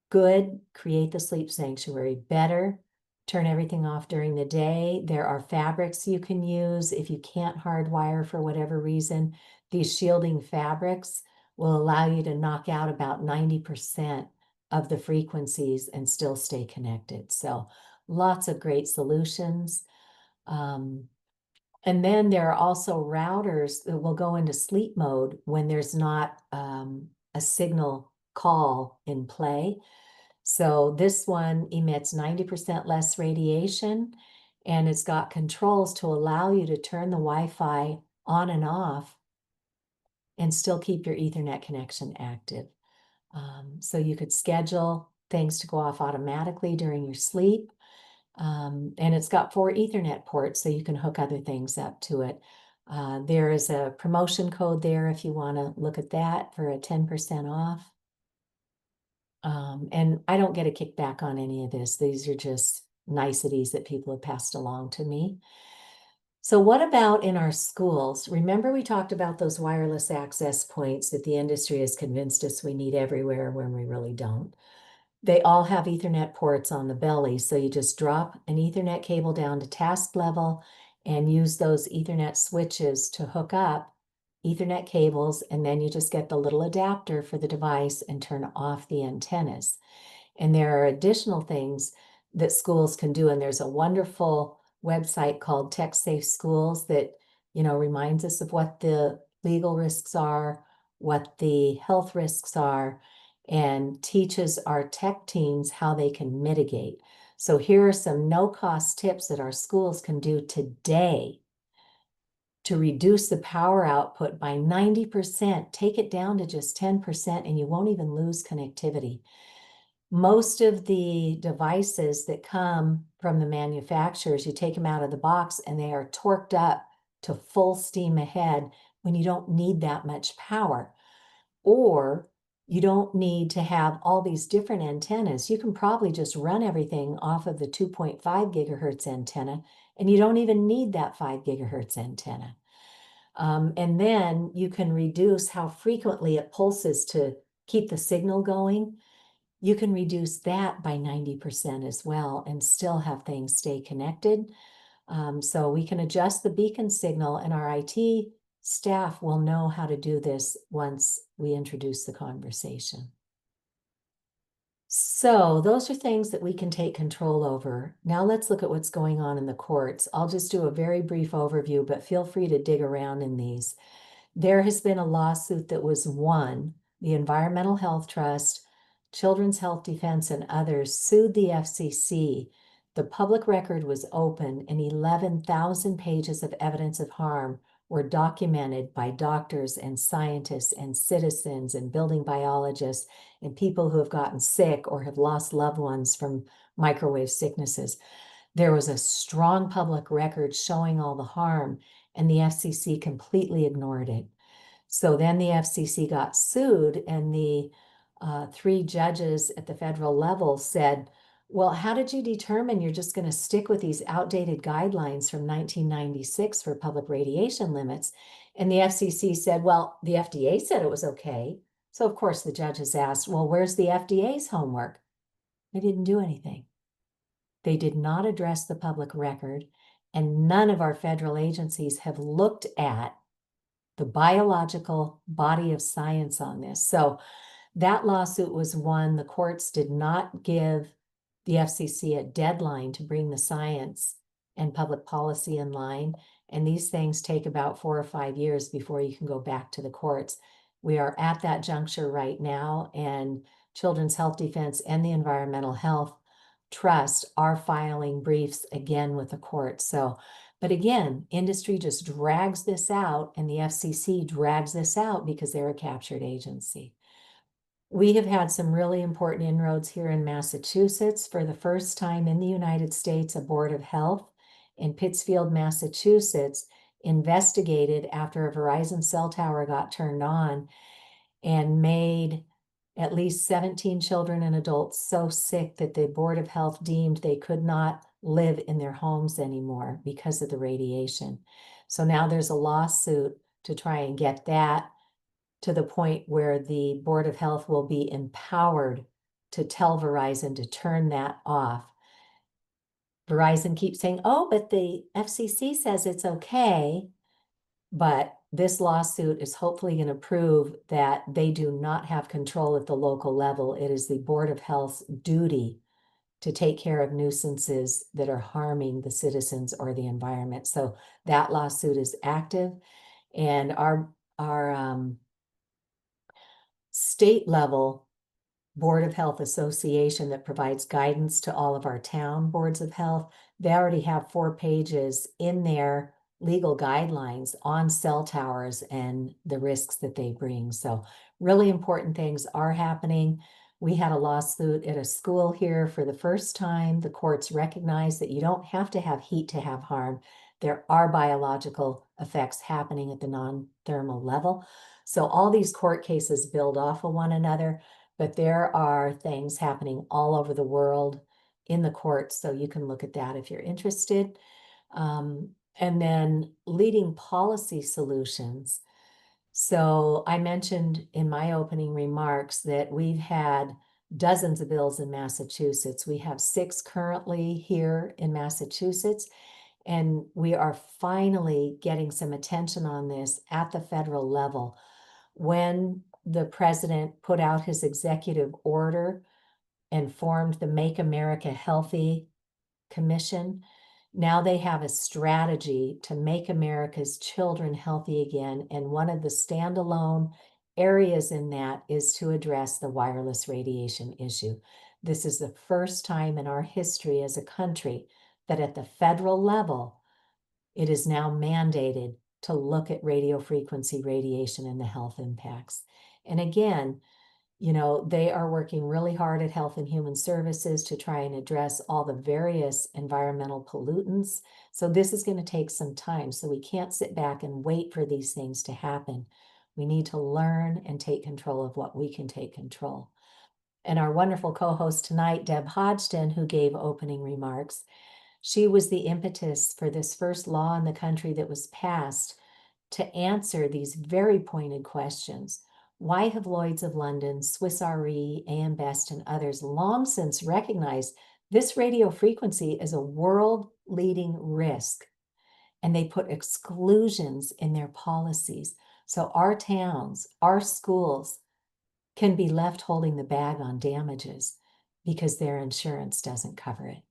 Good, create the sleep sanctuary. Better, turn everything off during the day. There are fabrics you can use if you can't hardwire for whatever reason. These shielding fabrics will allow you to knock out about 90% of the frequencies and still stay connected. So lots of great solutions. And then there are also routers that will go into sleep mode when there's not a signal call in play. So this one emits 90% less radiation, and it's got controls to allow you to turn the Wi-Fi on and off and still keep your Ethernet connection active. So you could schedule things to go off automatically during your sleep. And it's got 4 Ethernet ports, so you can hook other things up to it. There is a promotion code there if you want to look at that for a 10% off. And I don't get a kickback on any of this. These are just niceties that people have passed along to me. So what about in our schools? Remember we talked about those wireless access points that the industry has convinced us we need everywhere when we really don't. They all have Ethernet ports on the belly, so you just drop an Ethernet cable down to task level and use those Ethernet switches to hook up Ethernet cables, and then you just get the little adapter for the device and turn off the antennas. And there are additional things that schools can do, and there's a wonderful website called Tech Safe Schools that reminds us of what the legal risks are, what the health risks are, and teaches our tech teams how they can mitigate. So here are some no-cost tips that our schools can do today to reduce the power output by 90%, take it down to just 10%, and you won't even lose connectivity. Most of the devices that come from the manufacturers, you take them out of the box and they are torqued up to full steam ahead when you don't need that much power. Or you don't need to have all these different antennas. You can probably just run everything off of the 2.5 gigahertz antenna, and you don't even need that 5 gigahertz antenna. And then you can reduce how frequently it pulses to keep the signal going. You can reduce that by 90% as well and still have things stay connected. So we can adjust the beacon signal, and our IT staff will know how to do this once we introduce the conversation. So those are things that we can take control over. Now let's look at what's going on in the courts. I'll just do a very brief overview, but feel free to dig around in these. There has been a lawsuit that was won. The Environmental Health Trust, Children's Health Defense, and others sued the FCC. The public record was open, and 11,000 pages of evidence of harm were documented by doctors and scientists and citizens and building biologists and people who have gotten sick or have lost loved ones from microwave sicknesses. There was a strong public record showing all the harm, and the FCC completely ignored it. So then the FCC got sued, and the 3 judges at the federal level said, well, how did you determine you're just going to stick with these outdated guidelines from 1996 for public radiation limits? And the FCC said, well, the FDA said it was okay. So of course the judges asked, well, where's the FDA's homework? They didn't do anything. They did not address the public record, and none of our federal agencies have looked at the biological body of science on this. So that lawsuit was won. The courts did not give the FCC a deadline to bring the science and public policy in line. And these things take about 4 or 5 years before you can go back to the courts. We are at that juncture right now, and Children's Health Defense and the Environmental Health Trust are filing briefs again with the courts. So, but again, industry just drags this out, and the FCC drags this out because they're a captured agency. We have had some really important inroads here in Massachusetts. For the first time in the United States, a Board of Health in Pittsfield, Massachusetts, investigated after a Verizon cell tower got turned on and made at least 17 children and adults so sick that the Board of Health deemed they could not live in their homes anymore because of the radiation. So now there's a lawsuit to try and get that to the point where the Board of Health will be empowered to tell Verizon to turn that off. Verizon keeps saying, oh, but the FCC says it's okay. But this lawsuit is hopefully going to prove that they do not have control at the local level. It is the Board of Health's duty to take care of nuisances that are harming the citizens or the environment. So that lawsuit is active, and our state level Board of Health Association that provides guidance to all of our town boards of health, they already have 4 pages in their legal guidelines on cell towers and the risks that they bring. So really important things are happening. We had a lawsuit at a school here for the first time. The courts recognize that you don't have to have heat to have harm. There are biological effects happening at the non-thermal level. So all these court cases build off of one another, but there are things happening all over the world in the courts. So you can look at that if you're interested. And then leading policy solutions. So I mentioned in my opening remarks that we've had dozens of bills in Massachusetts. We have 6 currently here in Massachusetts, and we are finally getting some attention on this at the federal level. When the president put out his executive order and formed the Make America Healthy Commission, Now they have a strategy to make America's children healthy again. And one of the standalone areas in that is to address the wireless radiation issue. This is the first time in our history as a country that at the federal level, it is now mandated to look at radio frequency radiation and the health impacts. And again, they are working really hard at Health and Human Services to try and address all the various environmental pollutants. So this is going to take some time. So we can't sit back and wait for these things to happen. We need to learn and take control of what we can take control. And our wonderful co-host tonight, Deb Hodgdon, who gave opening remarks, she was the impetus for this first law in the country that was passed to answer these very pointed questions. Why have Lloyd's of London, Swiss Re, AM Best, and others long since recognized this radio frequency is a world-leading risk? And they put exclusions in their policies. So our towns, our schools can be left holding the bag on damages because their insurance doesn't cover it.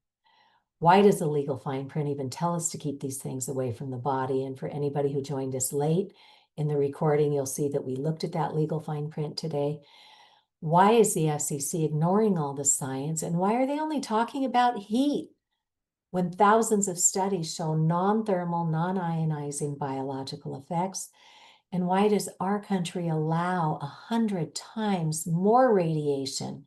Why does the legal fine print even tell us to keep these things away from the body? And for anybody who joined us late in the recording, you'll see that we looked at that legal fine print today. Why is the FCC ignoring all the science? And why are they only talking about heat when thousands of studies show non-thermal, non-ionizing biological effects? And why does our country allow 100 times more radiation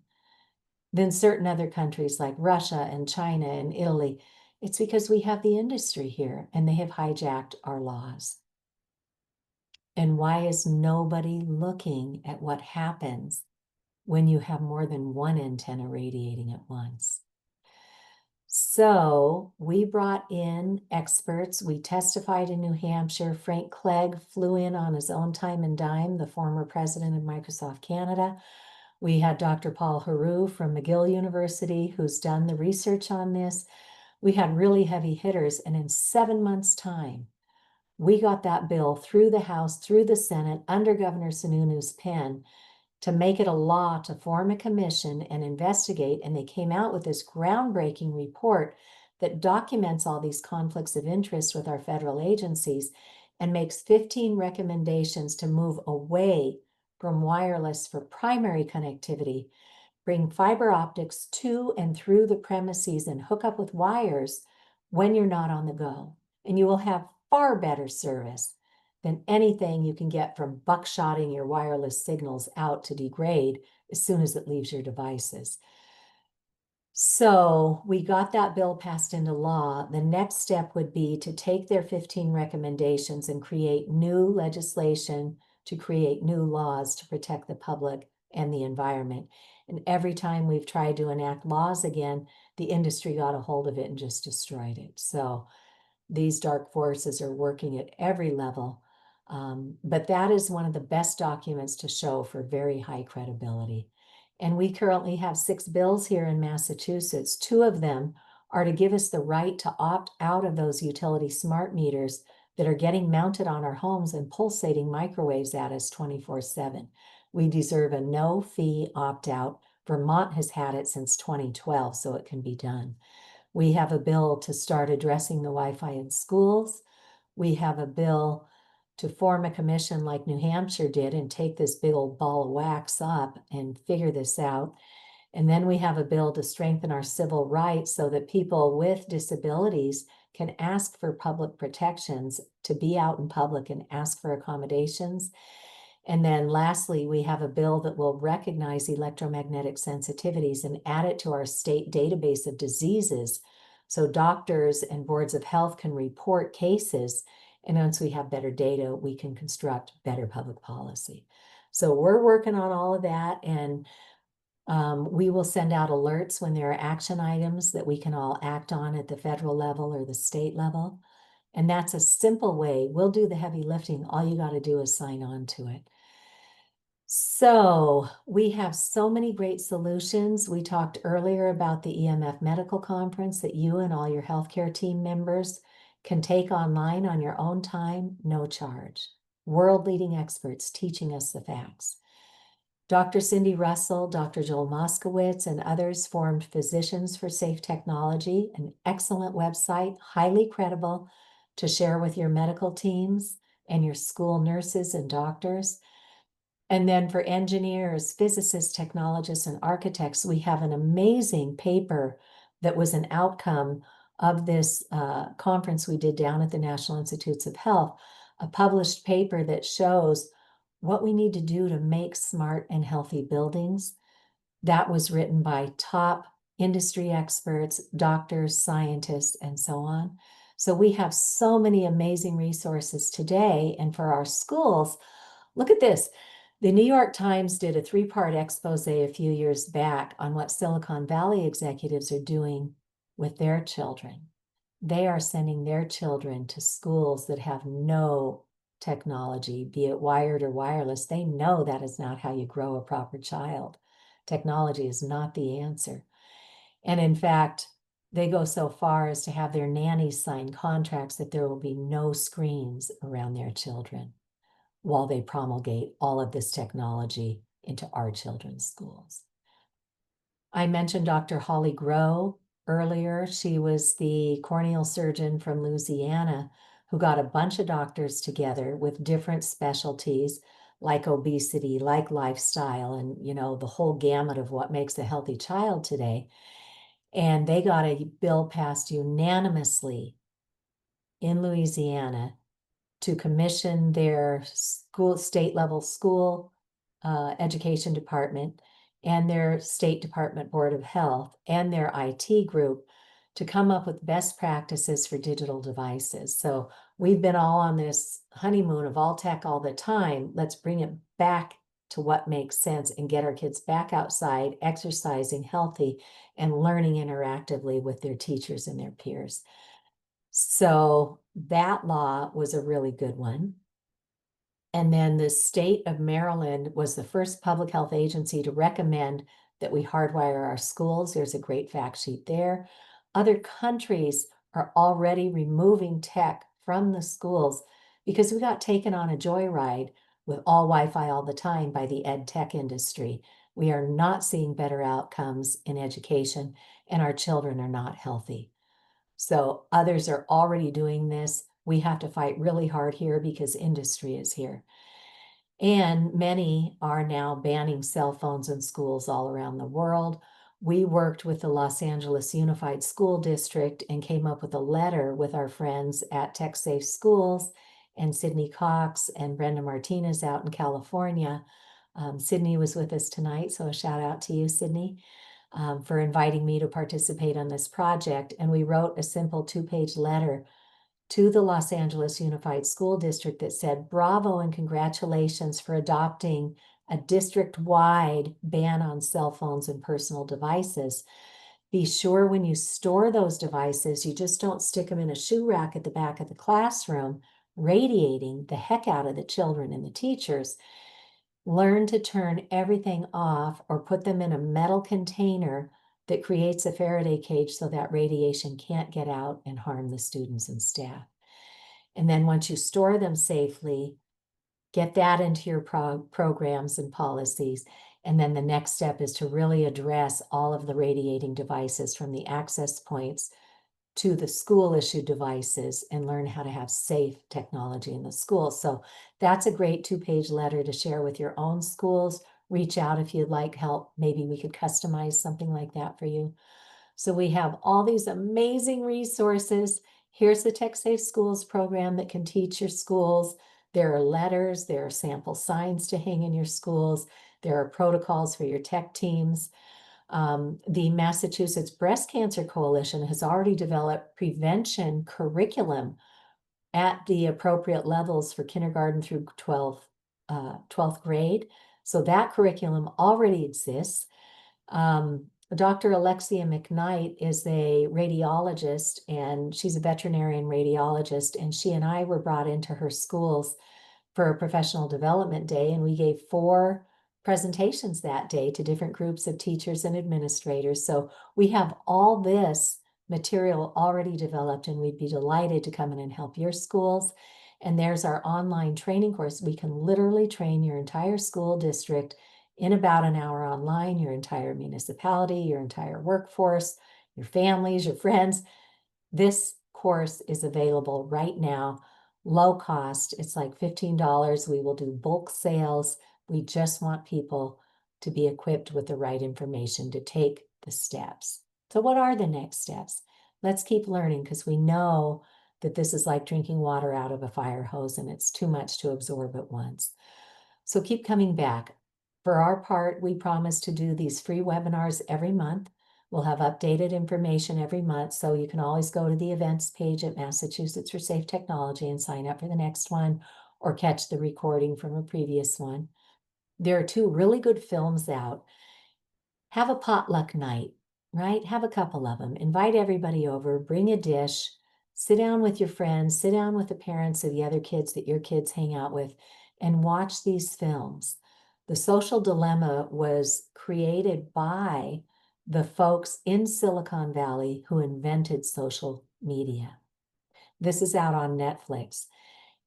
than certain other countries like Russia and China and Italy? It's because we have the industry here and they have hijacked our laws. And why is nobody looking at what happens when you have more than one antenna radiating at once? So we brought in experts. We testified in New Hampshire. Frank Clegg flew in on his own time and dime, the former president of Microsoft Canada. We had Dr. Paul Haru from McGill University, who's done the research on this. We had really heavy hitters, and in 7 months' time, we got that bill through the House, through the Senate, under Governor Sununu's pen, to make it a law to form a commission and investigate. And they came out with this groundbreaking report that documents all these conflicts of interest with our federal agencies and makes 15 recommendations to move away from wireless for primary connectivity, bring fiber optics to and through the premises and hook up with wires when you're not on the go. And you will have far better service than anything you can get from buckshotting your wireless signals out to degrade as soon as it leaves your devices. So we got that bill passed into law. The next step would be to take their 15 recommendations and create new legislation to create new laws to protect the public and the environment. And every time we've tried to enact laws again, the industry got a hold of it and just destroyed it. So these dark forces are working at every level. But that is one of the best documents to show for very high credibility. And we currently have 6 bills here in Massachusetts. 2 of them are to give us the right to opt out of those utility smart meters that are getting mounted on our homes and pulsating microwaves at us 24/7. We deserve a no-fee opt-out. Vermont has had it since 2012, so it can be done. We have a bill to start addressing the Wi-Fi in schools. We have a bill to form a commission like New Hampshire did and take this big old ball of wax up and figure this out. And then we have a bill to strengthen our civil rights so that people with disabilities can ask for public protections, to be out in public and ask for accommodations. And then lastly, we have a bill that will recognize electromagnetic sensitivities and add it to our state database of diseases, so doctors and boards of health can report cases. And once we have better data, we can construct better public policy. So we're working on all of that, and we will send out alerts when there are action items that we can all act on at the federal level or the state level. And that's a simple way. We'll do the heavy lifting. All you got to do is sign on to it. So we have so many great solutions. We talked earlier about the EMF Medical Conference that you and all your healthcare team members can take online on your own time, no charge. World-leading experts teaching us the facts. Dr. Cindy Russell, Dr. Joel Moskowitz, and others formed Physicians for Safe Technology, an excellent website, highly credible, to share with your medical teams and your school nurses and doctors. And then for engineers, physicists, technologists, and architects, we have an amazing paper that was an outcome of this conference we did down at the National Institutes of Health, a published paper that shows what we need to do to make smart and healthy buildings. That was written by top industry experts, doctors, scientists, and so on. So we have so many amazing resources today. And for our schools, look at this. The New York Times did a 3-part expose a few years back on what Silicon Valley executives are doing with their children. They are sending their children to schools that have no technology, be it wired or wireless. They know that is not how you grow a proper child. Technology is not the answer. And in fact, they go so far as to have their nannies sign contracts that there will be no screens around their children while they promulgate all of this technology into our children's schools. I mentioned Dr. Holly Groh earlier. She was the corneal surgeon from Louisiana who got a bunch of doctors together with different specialties like obesity, like lifestyle, and the whole gamut of what makes a healthy child today. And they got a bill passed unanimously in Louisiana to commission their state level school education department and their state department board of health and their IT group to come up with best practices for digital devices. So we've been all on this honeymoon of all tech all the time. Let's bring it back to what makes sense and get our kids back outside, exercising healthy and learning interactively with their teachers and their peers. So that law was a really good one. And then the state of Maryland was the first public health agency to recommend that we hardwire our schools. There's a great fact sheet there. Other countries are already removing tech from the schools because we got taken on a joyride with all Wi-Fi all the time by the ed tech industry. We are not seeing better outcomes in education, and our children are not healthy. So others are already doing this. We have to fight really hard here because industry is here. And many are now banning cell phones in schools all around the world. We worked with the Los Angeles Unified School District and came up with a letter with our friends at Tech Safe Schools and Sydney Cox and Brenda Martinez out in California. Sydney was with us tonight, so a shout out to you, Sydney, for inviting me to participate on this project. And we wrote a simple 2-page letter to the Los Angeles Unified School District that said, bravo and congratulations for adopting a district-wide ban on cell phones and personal devices. Be sure when you store those devices, you just don't stick them in a shoe rack at the back of the classroom, radiating the heck out of the children and the teachers. Learn to turn everything off or put them in a metal container that creates a Faraday cage so that radiation can't get out and harm the students and staff. And then once you store them safely, get that into your programs and policies. And then the next step is to really address all of the radiating devices from the access points to the school issued devices and learn how to have safe technology in the school. So that's a great 2-page letter to share with your own schools. Reach out if you'd like help. Maybe we could customize something like that for you. So we have all these amazing resources. Here's the Tech Safe Schools program that can teach your schools. There are letters, there are sample signs to hang in your schools. There are protocols for your tech teams. The Massachusetts Breast Cancer Coalition has already developed prevention curriculum at the appropriate levels for kindergarten through 12th grade. So that curriculum already exists. Dr. Alexia McKnight is a radiologist, and she's a veterinarian radiologist, and she and I were brought into her schools for a professional development day, and we gave 4 presentations that day to different groups of teachers and administrators. So we have all this material already developed, and we'd be delighted to come in and help your schools. And there's our online training course. We can literally train your entire school district in about an hour online, your entire municipality, your entire workforce, your families, your friends. This course is available right now, low cost. It's like $15. We will do bulk sales. We just want people to be equipped with the right information to take the steps. So what are the next steps? Let's keep learning, because we know that this is like drinking water out of a fire hose and it's too much to absorb at once. So keep coming back. For our part, we promise to do these free webinars every month. We'll have updated information every month, so you can always go to the events page at Massachusetts for Safe Technology and sign up for the next one, or catch the recording from a previous one. There are 2 really good films out. Have a potluck night, right? Have a couple of them. Invite everybody over, bring a dish, sit down with your friends, sit down with the parents of the other kids that your kids hang out with, and watch these films. The Social Dilemma was created by the folks in Silicon Valley who invented social media. This is out on Netflix,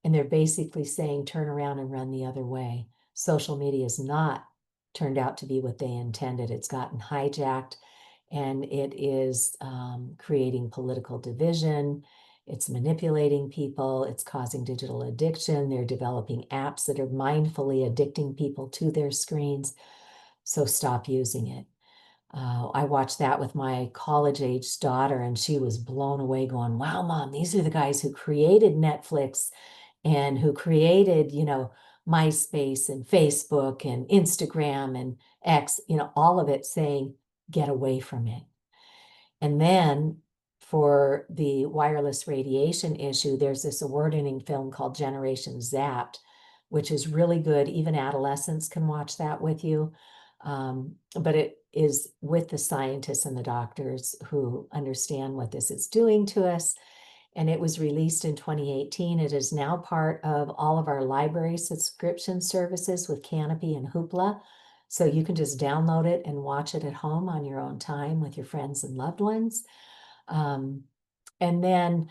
and they're basically saying turn around and run the other way. Social media has not turned out to be what they intended. It's gotten hijacked, and it is creating political division. It's manipulating people. It's causing digital addiction. They're developing apps that are mindfully addicting people to their screens. So stop using it. I watched that with my college-age daughter, and she was blown away going, wow, Mom, these are the guys who created Netflix and who created, MySpace and Facebook and Instagram and X, all of it saying, get away from it. And then for the wireless radiation issue, there's this award-winning film called Generation Zapped, which is really good. Even adolescents can watch that with you. But it is with the scientists and the doctors who understand what this is doing to us. And it was released in 2018. It is now part of all of our library subscription services with Canopy and Hoopla. So you can just download it and watch it at home on your own time with your friends and loved ones. And then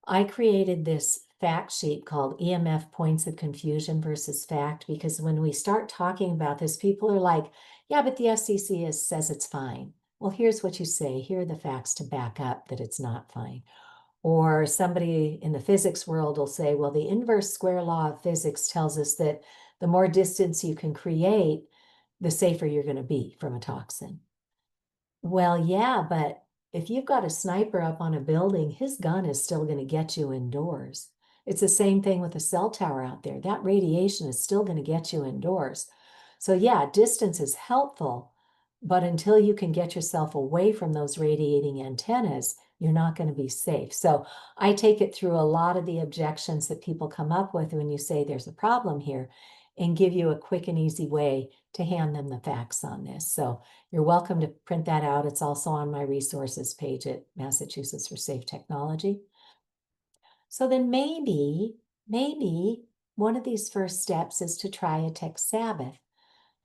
I created this fact sheet called EMF Points of Confusion versus Fact, because when we start talking about this, people are like, yeah, but the FCC says it's fine. Well, here's what you say. Here are the facts to back up that it's not fine. Or somebody in the physics world will say, well, the inverse square law of physics tells us that the more distance you can create, the safer you're going to be from a toxin. Well, yeah, but if you've got a sniper up on a building, his gun is still going to get you indoors. It's the same thing with a cell tower out there. That radiation is still going to get you indoors. So yeah, distance is helpful, but until you can get yourself away from those radiating antennas, you're not going to be safe. So I take it through a lot of the objections that people come up with when you say there's a problem here, and give you a quick and easy way to hand them the facts on this. So you're welcome to print that out. It's also on my resources page at Massachusetts for Safe Technology. So then maybe one of these first steps is to try a tech Sabbath.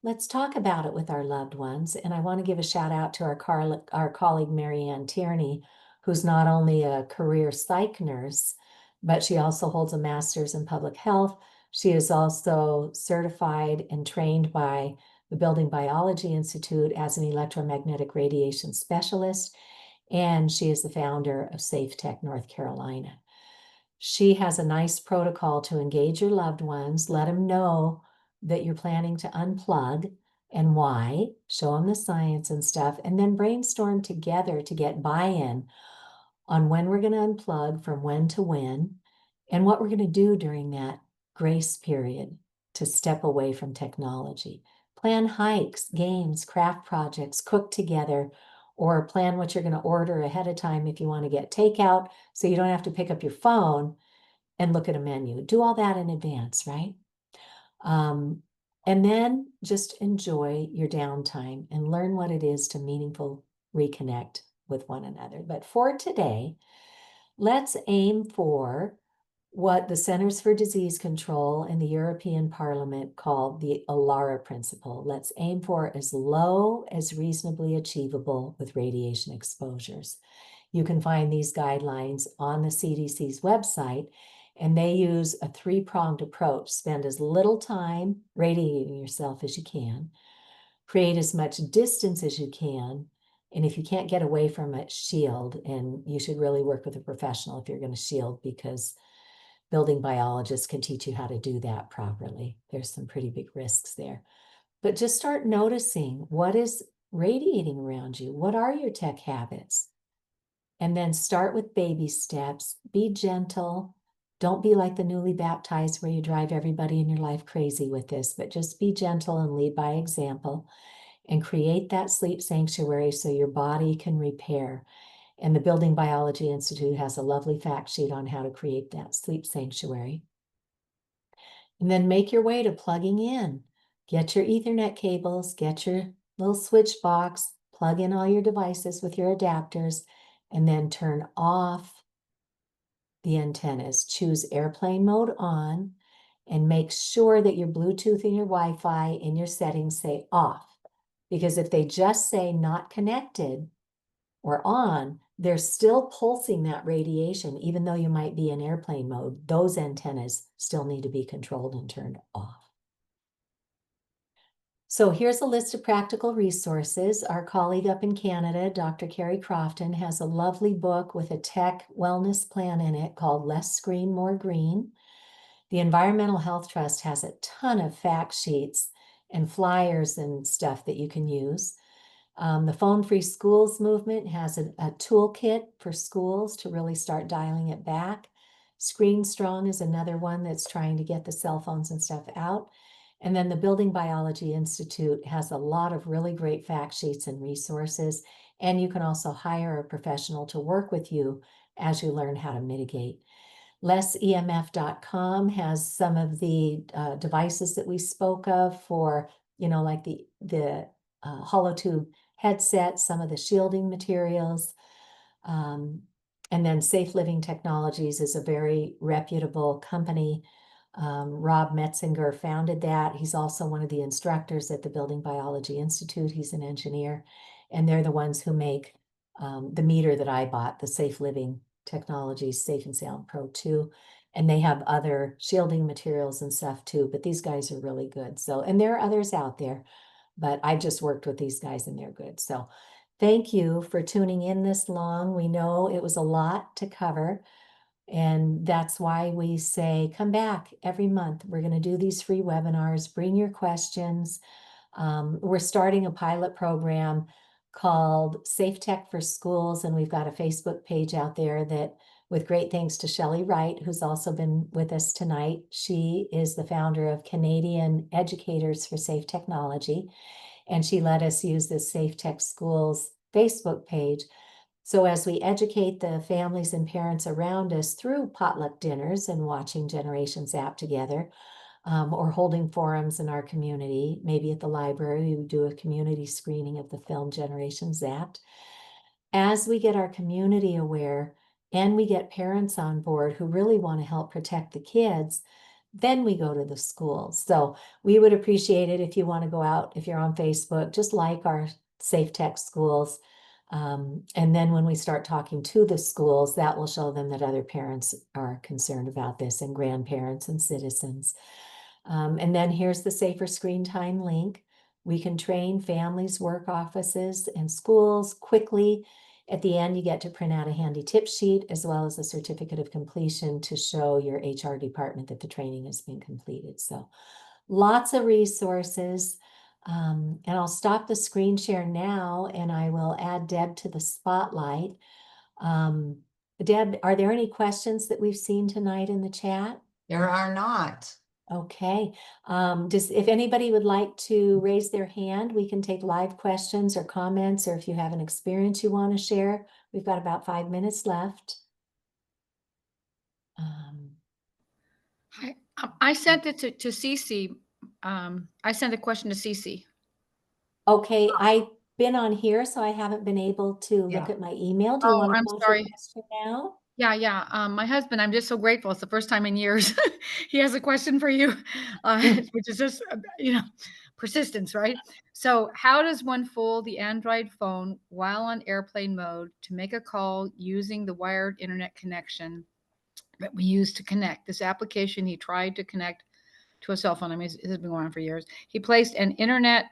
Let's talk about it with our loved ones. And I want to give a shout out to our colleague, Marianne Tierney, who's not only a career psych nurse, but she also holds a master's in public health. She is also certified and trained by the Building Biology Institute as an electromagnetic radiation specialist, and she is the founder of Safe Tech North Carolina. She has a nice protocol to engage your loved ones, let them know that you're planning to unplug and why, show them the science and stuff, and then brainstorm together to get buy-in on when we're going to unplug, from when to when, and what we're going to do during that grace period to step away from technology. Plan hikes, games, craft projects, cook together, or plan what you're going to order ahead of time if you want to get takeout, so you don't have to pick up your phone and look at a menu. Do all that in advance, right? And then just enjoy your downtime and learn what it is to meaningful reconnect with one another. But for today, let's aim for what the Centers for Disease Control and the European Parliament call the ALARA principle. Let's aim for as low as reasonably achievable with radiation exposures. You can find these guidelines on the CDC's website, And they use a three-pronged approach. Spend as little time radiating yourself as you can, create as much distance as you can, and if you can't get away from it, shield. And you should really work with a professional if you're going to shield, because building biologists can teach you how to do that properly. There's some pretty big risks there. But just start noticing what is radiating around you. What are your tech habits? And then start with baby steps. Be gentle. Don't be like the newly baptized where you drive everybody in your life crazy with this, but just be gentle and lead by example and create that sleep sanctuary so your body can repair. And the Building Biology Institute has a lovely fact sheet on how to create that sleep sanctuary. And then make your way to plugging in. Get your Ethernet cables, get your little switch box, plug in all your devices with your adapters, and then turn off the antennas. Choose airplane mode on and make sure that your Bluetooth and your Wi-Fi in your settings say off. Because if they just say not connected or on, they're still pulsing that radiation, even though you might be in airplane mode. Those antennas still need to be controlled and turned off. So here's a list of practical resources. Our colleague up in Canada, Dr. Carrie Crofton, has a lovely book with a tech wellness plan in it called Less Screen, More Green. The Environmental Health Trust has a ton of fact sheets and flyers and stuff that you can use. The Phone Free Schools movement has a toolkit for schools to really start dialing it back. Screen Strong is another one that's trying to get the cell phones and stuff out. And then the Building Biology Institute has a lot of really great fact sheets and resources. And you can also hire a professional to work with you as you learn how to mitigate. LessEMF.com has some of the devices that we spoke of for, like the hollow tube headset, some of the shielding materials. And then Safe Living Technologies is a very reputable company. Rob Metzinger founded that. He's also one of the instructors at the Building Biology Institute. He's an engineer, and they're the ones who make the meter that I bought, the Safe Living Technologies Safe and Sound Pro 2. And they have other shielding materials and stuff too, but these guys are really good. So, and there are others out there, but I just worked with these guys and they're good. So thank you for tuning in this long. We know it was a lot to cover. And that's why we say, come back every month. We're going to do these free webinars. Bring your questions. We're starting a pilot program called Safe Tech for Schools. And we've got a Facebook page out there that, with great thanks to Shelley Wright, who's also been with us tonight. She is the founder of Canadian Educators for Safe Technology. And she let us use this Safe Tech Schools Facebook page. So as we educate the families and parents around us through potluck dinners and watching Generation Zap together, or holding forums in our community, maybe at the library, we do a community screening of the film Generation Zapped. As we get our community aware and we get parents on board who really want to help protect the kids, then we go to the schools. So we would appreciate it if you want to go out, if you're on Facebook, just like our Safe Tech Schools. And then when we start talking to the schools, that will show them that other parents are concerned about this, and grandparents and citizens. And then here's the Safer Screen Time link. We can train families, work offices, and schools quickly. At the end, you get to print out a handy tip sheet as well as a certificate of completion to show your HR department that the training has been completed. So lots of resources. And I'll stop the screen share now and I will add Deb to the spotlight. Deb, are there any questions that we've seen tonight in the chat? There are not. Okay. If anybody would like to raise their hand, we can take live questions or comments, or if you have an experience you want to share. We've got about 5 minutes left. Hi, I sent it to Cece. I sent a question to Cece. Okay, I've been on here, so I haven't been able to look Yeah. at my email. Do you want to I'm pose sorry. your question now? Yeah. My husband, I'm just so grateful. It's the first time in years he has a question for you, which is just, persistence, right? So, how does one fool the Android phone while on airplane mode to make a call using the wired internet connection? that we use to connect. This application, he tried to connect to a cell phone. I mean, this has been going on for years. He placed an internet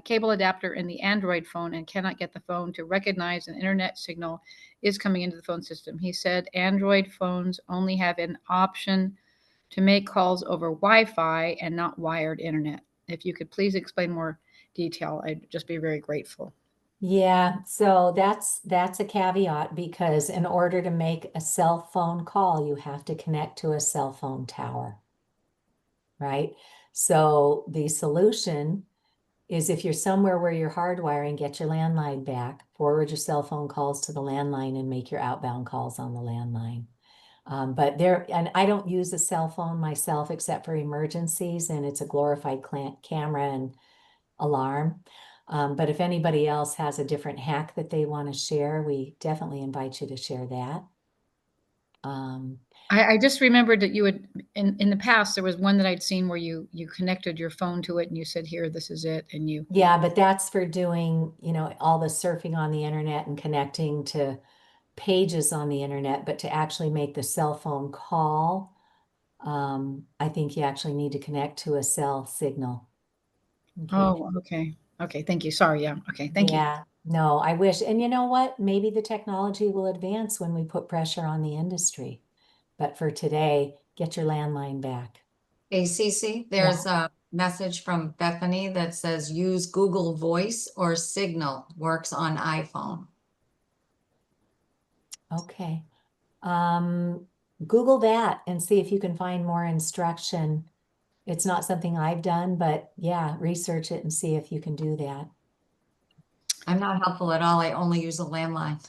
cable adapter in the Android phone and cannot get the phone to recognize an internet signal is coming into the phone system. He said Android phones only have an option to make calls over Wi-Fi and not wired internet. If you could please explain more detail, I'd just be very grateful. Yeah, so that's a caveat because in order to make a cell phone call, you have to connect to a cell phone tower, right? So the solution is if you're somewhere where you're hardwiring, get your landline back, forward your cell phone calls to the landline and make your outbound calls on the landline. But and I don't use a cell phone myself except for emergencies, and it's a glorified camera and alarm. But if anybody else has a different hack that they want to share, we definitely invite you to share that. I just remembered that you had in the past there was one that I'd seen where you connected your phone to it and you said, here, this is it, and you Yeah, but that's for doing, all the surfing on the internet and connecting to pages on the internet, but to actually make the cell phone call, I think you actually need to connect to a cell signal. Okay. oh, okay, thank you. Sorry, yeah, okay, thank you. Yeah, no, I wish. And you know what? Maybe the technology will advance when we put pressure on the industry. But for today, get your landline back. Hey, Cece, there's a message from Bethany that says use Google Voice or Signal, works on iPhone. Okay. Google that and see if you can find more instruction. It's not something I've done, but yeah, research it and see if you can do that. I'm not helpful at all. I only use a landline.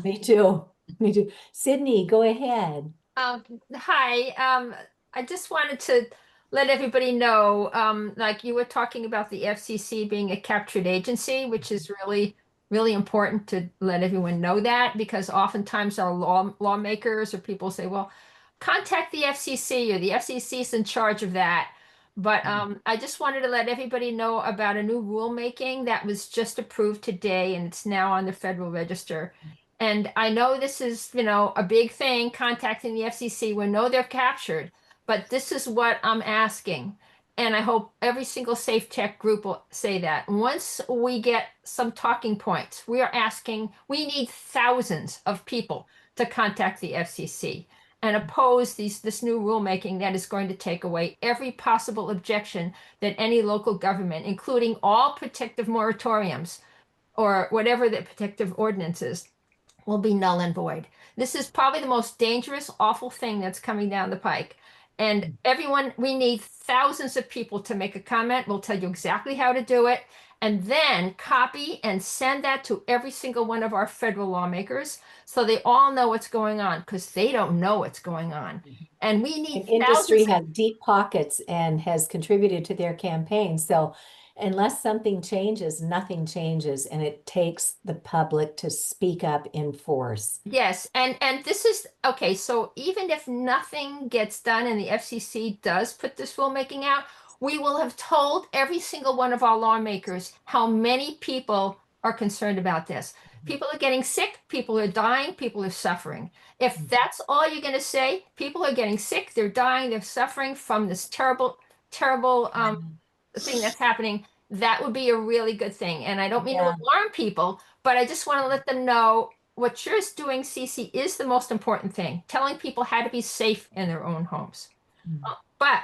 Me too. Me too. Sydney, go ahead. Hi, I just wanted to let everybody know, like you were talking about the FCC being a captured agency, which is really, really important to let everyone know that because oftentimes our lawmakers or people say, well, contact the FCC or the FCC is in charge of that. But I just wanted to let everybody know about a new rulemaking that was just approved today and it's now on the Federal Register. And I know this is, a big thing, contacting the FCC. We know they're captured, but this is what I'm asking. And I hope every single safe tech group will say that. Once we get some talking points, we need thousands of people to contact the FCC and oppose this new rulemaking that is going to take away every possible objection that any local government, including all protective moratoriums or whatever the protective ordinance is, will be null and void. This is probably the most dangerous, awful thing that's coming down the pike. And everyone, we need thousands of people to make a comment. We'll tell you exactly how to do it. And then copy and send that to every single one of our federal lawmakers so they all know what's going on because they don't know what's going on. And we need And industry thousands. has deep pockets and has contributed to their campaign. So unless something changes, nothing changes. And it takes the public to speak up in force. Yes, and this is okay. So even if nothing gets done and the FCC does put this rulemaking out, we will have told every single one of our lawmakers how many people are concerned about this. People are getting sick, people are dying, people are suffering. If that's all you're going to say, people are getting sick, they're dying, they're suffering from this terrible, terrible thing that's happening, that would be a really good thing. And I don't mean to Yeah. alarm people, but I just want to let them know what you're doing, Cece, is the most important thing. Telling people how to be safe in their own homes. But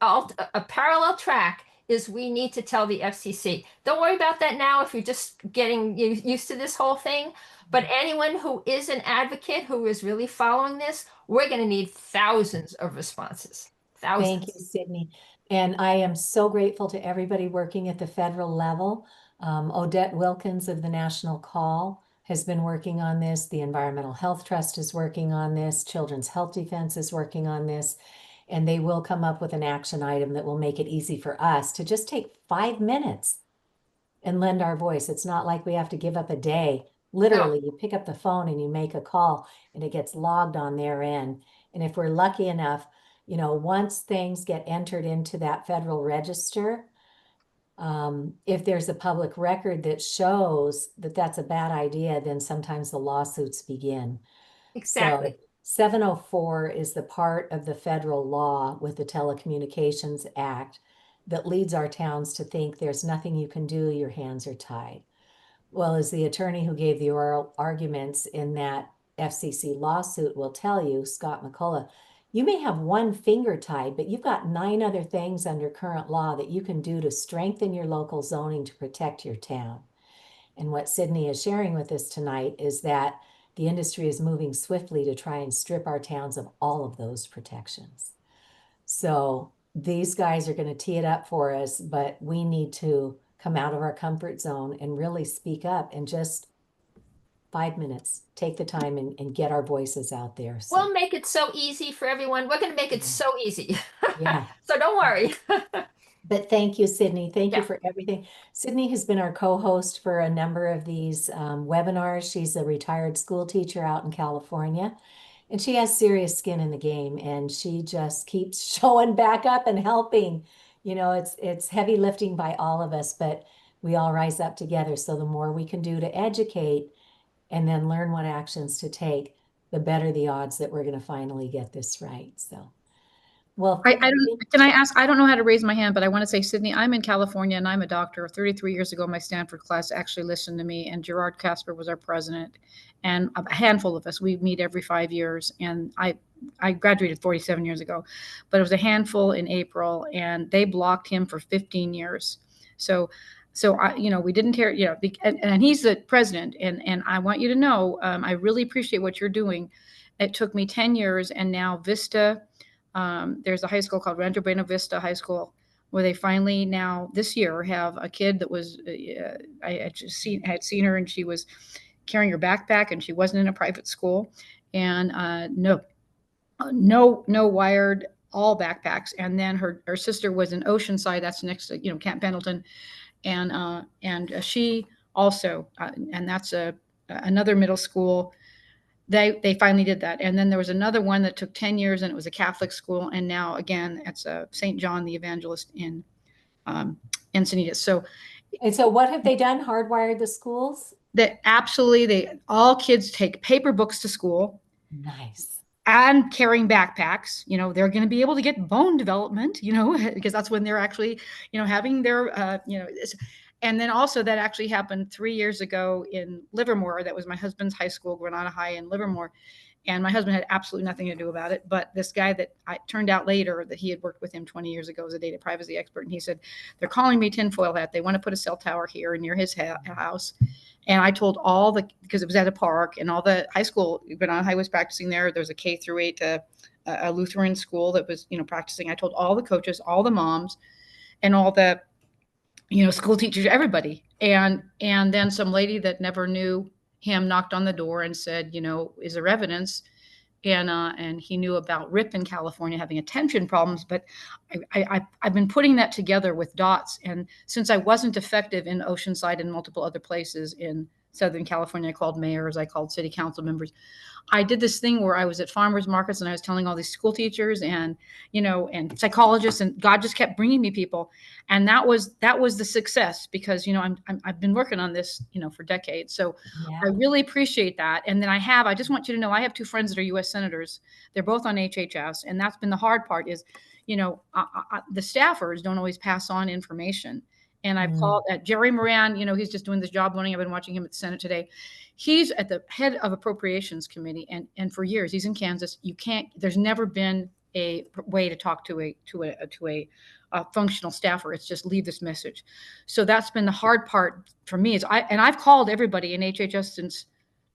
a parallel track is we need to tell the FCC. Don't worry about that now if you're just getting used to this whole thing. But anyone who is an advocate, who is really following this, we're going to need thousands of responses. Thank you, Thousands. Sydney. And I am so grateful to everybody working at the federal level. Odette Wilkins of the National Call has been working on this. The Environmental Health Trust is working on this. Children's Health Defense is working on this. And they will come up with an action item that will make it easy for us to just take 5 minutes and lend our voice. It's not like we have to give up a day. Literally, you pick up the phone and you make a call and it gets logged on their end. And if we're lucky enough, once things get entered into that federal register, if there's a public record that shows that that's a bad idea, then sometimes the lawsuits begin. Exactly. 704 is the part of the federal law with the Telecommunications Act that leads our towns to think there's nothing you can do, your hands are tied. Well, as the attorney who gave the oral arguments in that FCC lawsuit will tell you, Scott McCullough, you may have one finger tied, but you've got 9 other things under current law that you can do to strengthen your local zoning to protect your town. And what Sydney is sharing with us tonight is that the industry is moving swiftly to try and strip our towns of all of those protections. So these guys are going to tee it up for us, but we need to come out of our comfort zone and really speak up and just 5 minutes, take the time and get our voices out there. So, We'll make it so easy for everyone. We're going to make it so easy. yeah. So don't worry. But thank you, Sydney. Thank you Yeah. for everything. Sydney has been our co-host for a number of these webinars. She's a retired school teacher out in California, and she has serious skin in the game, and she just keeps showing back up and helping. You know, it's heavy lifting by all of us, but we all rise up together. So the more we can do to educate and then learn what actions to take, the better the odds that we're going to finally get this right. So, well, I don't, can I ask, I don't know how to raise my hand, but I want to say, Sydney, I'm in California and I'm a doctor. 33 years ago, my Stanford class actually listened to me, and Gerard Casper was our president, and a handful of us, we meet every 5 years. And I graduated 47 years ago, but it was a handful in April, and they blocked him for 15 years. So we didn't hear, and he's the president, and I want you to know, I really appreciate what you're doing. It took me 10 years, and now Vista, there's a high school called Rancho Bueno Vista High School, where they finally now this year have a kid that was, I had seen her, and she was carrying her backpack, and she wasn't in a private school, and no wired, all backpacks. And then her sister was in Oceanside, that's next to Camp Pendleton, and she also, and that's another middle school. They finally did that. And then there was another one that took 10 years, and it was a Catholic school. And now again, it's St. John the Evangelist in Encinitas. So, and so what have they done? Hardwired the schools? that absolutely, all kids take paper books to school. Nice. And carrying backpacks, they're going to be able to get bone development, because that's when they're actually, having their, and then also that actually happened 3 years ago in Livermore. That was my husband's high school, Granada High in Livermore. And my husband had absolutely nothing to do about it. But this guy that I turned out later that he had worked with him 20 years ago as a data privacy expert. And he said, they're calling me tinfoil hat. They want to put a cell tower here near his house. And I told because it was at a park, and all the high school, Granada High was practicing there. There's a K-8, a Lutheran school that was, practicing. I told all the coaches, all the moms, and all the, school teachers, everybody. And then some lady that never knew him knocked on the door and said, is there evidence? And he knew about RIP in California having attention problems, but I've been putting that together with dots. And since I wasn't effective in Oceanside and multiple other places in Southern California, I called mayors, I called city council members. I did this thing where I was at farmers markets, and I was telling all these school teachers and, and psychologists, and God just kept bringing me people. And that was the success, because, I've been working on this, for decades. So Yeah. I really appreciate that. And then I just want you to know, I have 2 friends that are U.S. senators. They're both on HHS. And that's been the hard part is, the staffers don't always pass on information. And I've called Jerry Moran, he's just doing this job learning. I've been watching him at the Senate today. He's at the head of Appropriations Committee. And for years, he's in Kansas. There's never been a way to talk to a functional staffer. It's just leave this message. So that's been the hard part for me I've called everybody in HHS since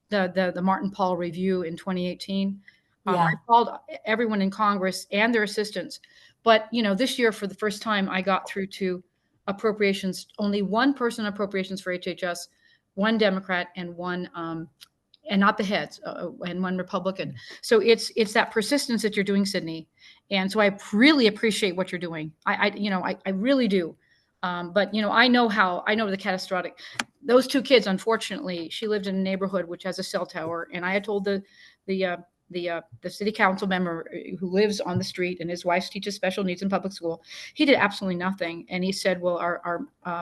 the Martin Paul review in 2018. I called everyone in Congress and their assistants. But, this year, for the first time, I got through to appropriations, only one person appropriations for HHS, one Democrat and one, and not the heads, and one Republican. So it's that persistence that you're doing, Sydney. And so I really appreciate what you're doing. I really do. But, I know the catastrophic, those 2 kids, unfortunately, she lived in a neighborhood which has a cell tower. And I had told the the city council member who lives on the street, and his wife teaches special needs in public school. He did absolutely nothing. And he said, well,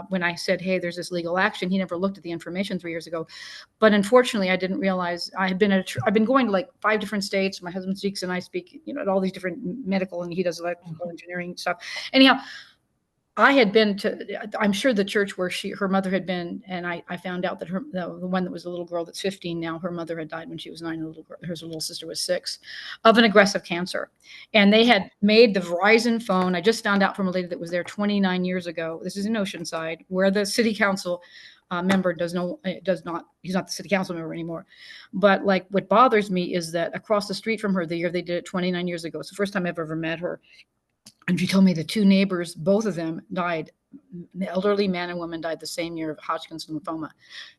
when I said, hey, there's this legal action, he never looked at the information 3 years ago. But unfortunately, I didn't realize I've been going to like 5 different states. My husband speaks and I speak, at all these different medical, and he does electrical engineering stuff. Anyhow, I had been to, I'm sure the church where her mother had been, and I found out that the one that was a little girl that's 15 now, her mother had died when she was 9, her little sister was 6, of an aggressive cancer. And they had made the Verizon phone. I just found out from a lady that was there 29 years ago. This is in Oceanside, where the city council member he's not the city council member anymore. But like, what bothers me is that across the street from her, the year they did it 29 years ago, it's the first time I've ever met her. And she told me the 2 neighbors, both of them died. The elderly man and woman died the same year of Hodgkin's lymphoma.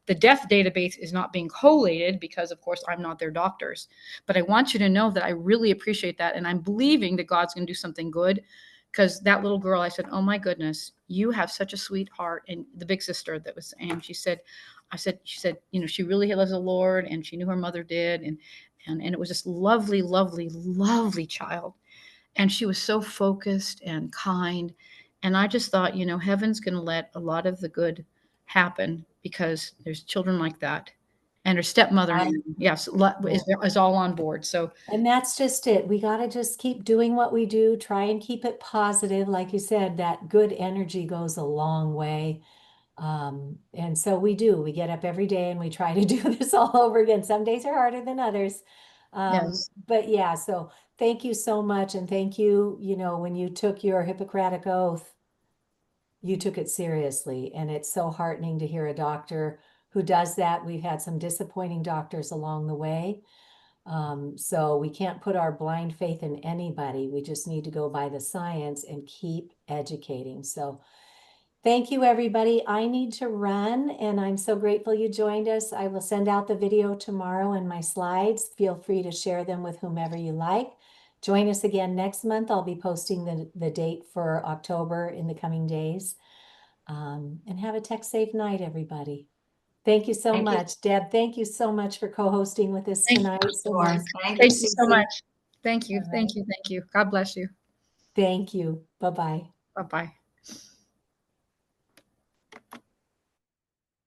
The death database is not being collated because, of course, I'm not their doctors. But I want you to know that I really appreciate that. And I'm believing that God's going to do something good, because that little girl, I said, oh my goodness, you have such a sweet heart. And the big sister that was, and she said, she really loves the Lord, and she knew her mother did. And it was this lovely, lovely, lovely child. And she was so focused and kind. And I just thought, heaven's going to let a lot of the good happen because there's children like that. And her stepmother, yes, is all on board. So, and that's just it. We got to just keep doing what we do, try and keep it positive. Like you said, that good energy goes a long way. And so we get up every day and we try to do this all over again. Some days are harder than others. yes. But yeah, so thank you so much. And thank you, when you took your Hippocratic oath, you took it seriously. And it's so heartening to hear a doctor who does that. We've had some disappointing doctors along the way. So we can't put our blind faith in anybody. We just need to go by the science and keep educating. So thank you, everybody. I need to run, and I'm so grateful you joined us. I will send out the video tomorrow and my slides. Feel free to share them with whomever you like. Join us again next month. I'll be posting the date for October in the coming days. And have a tech safe night, everybody. Thank you so much. Deb, thank you so much for co-hosting with us tonight. Thank you you so much. Thank you. All right. Thank you. Thank you. God bless you. Thank you. Bye-bye. Bye-bye.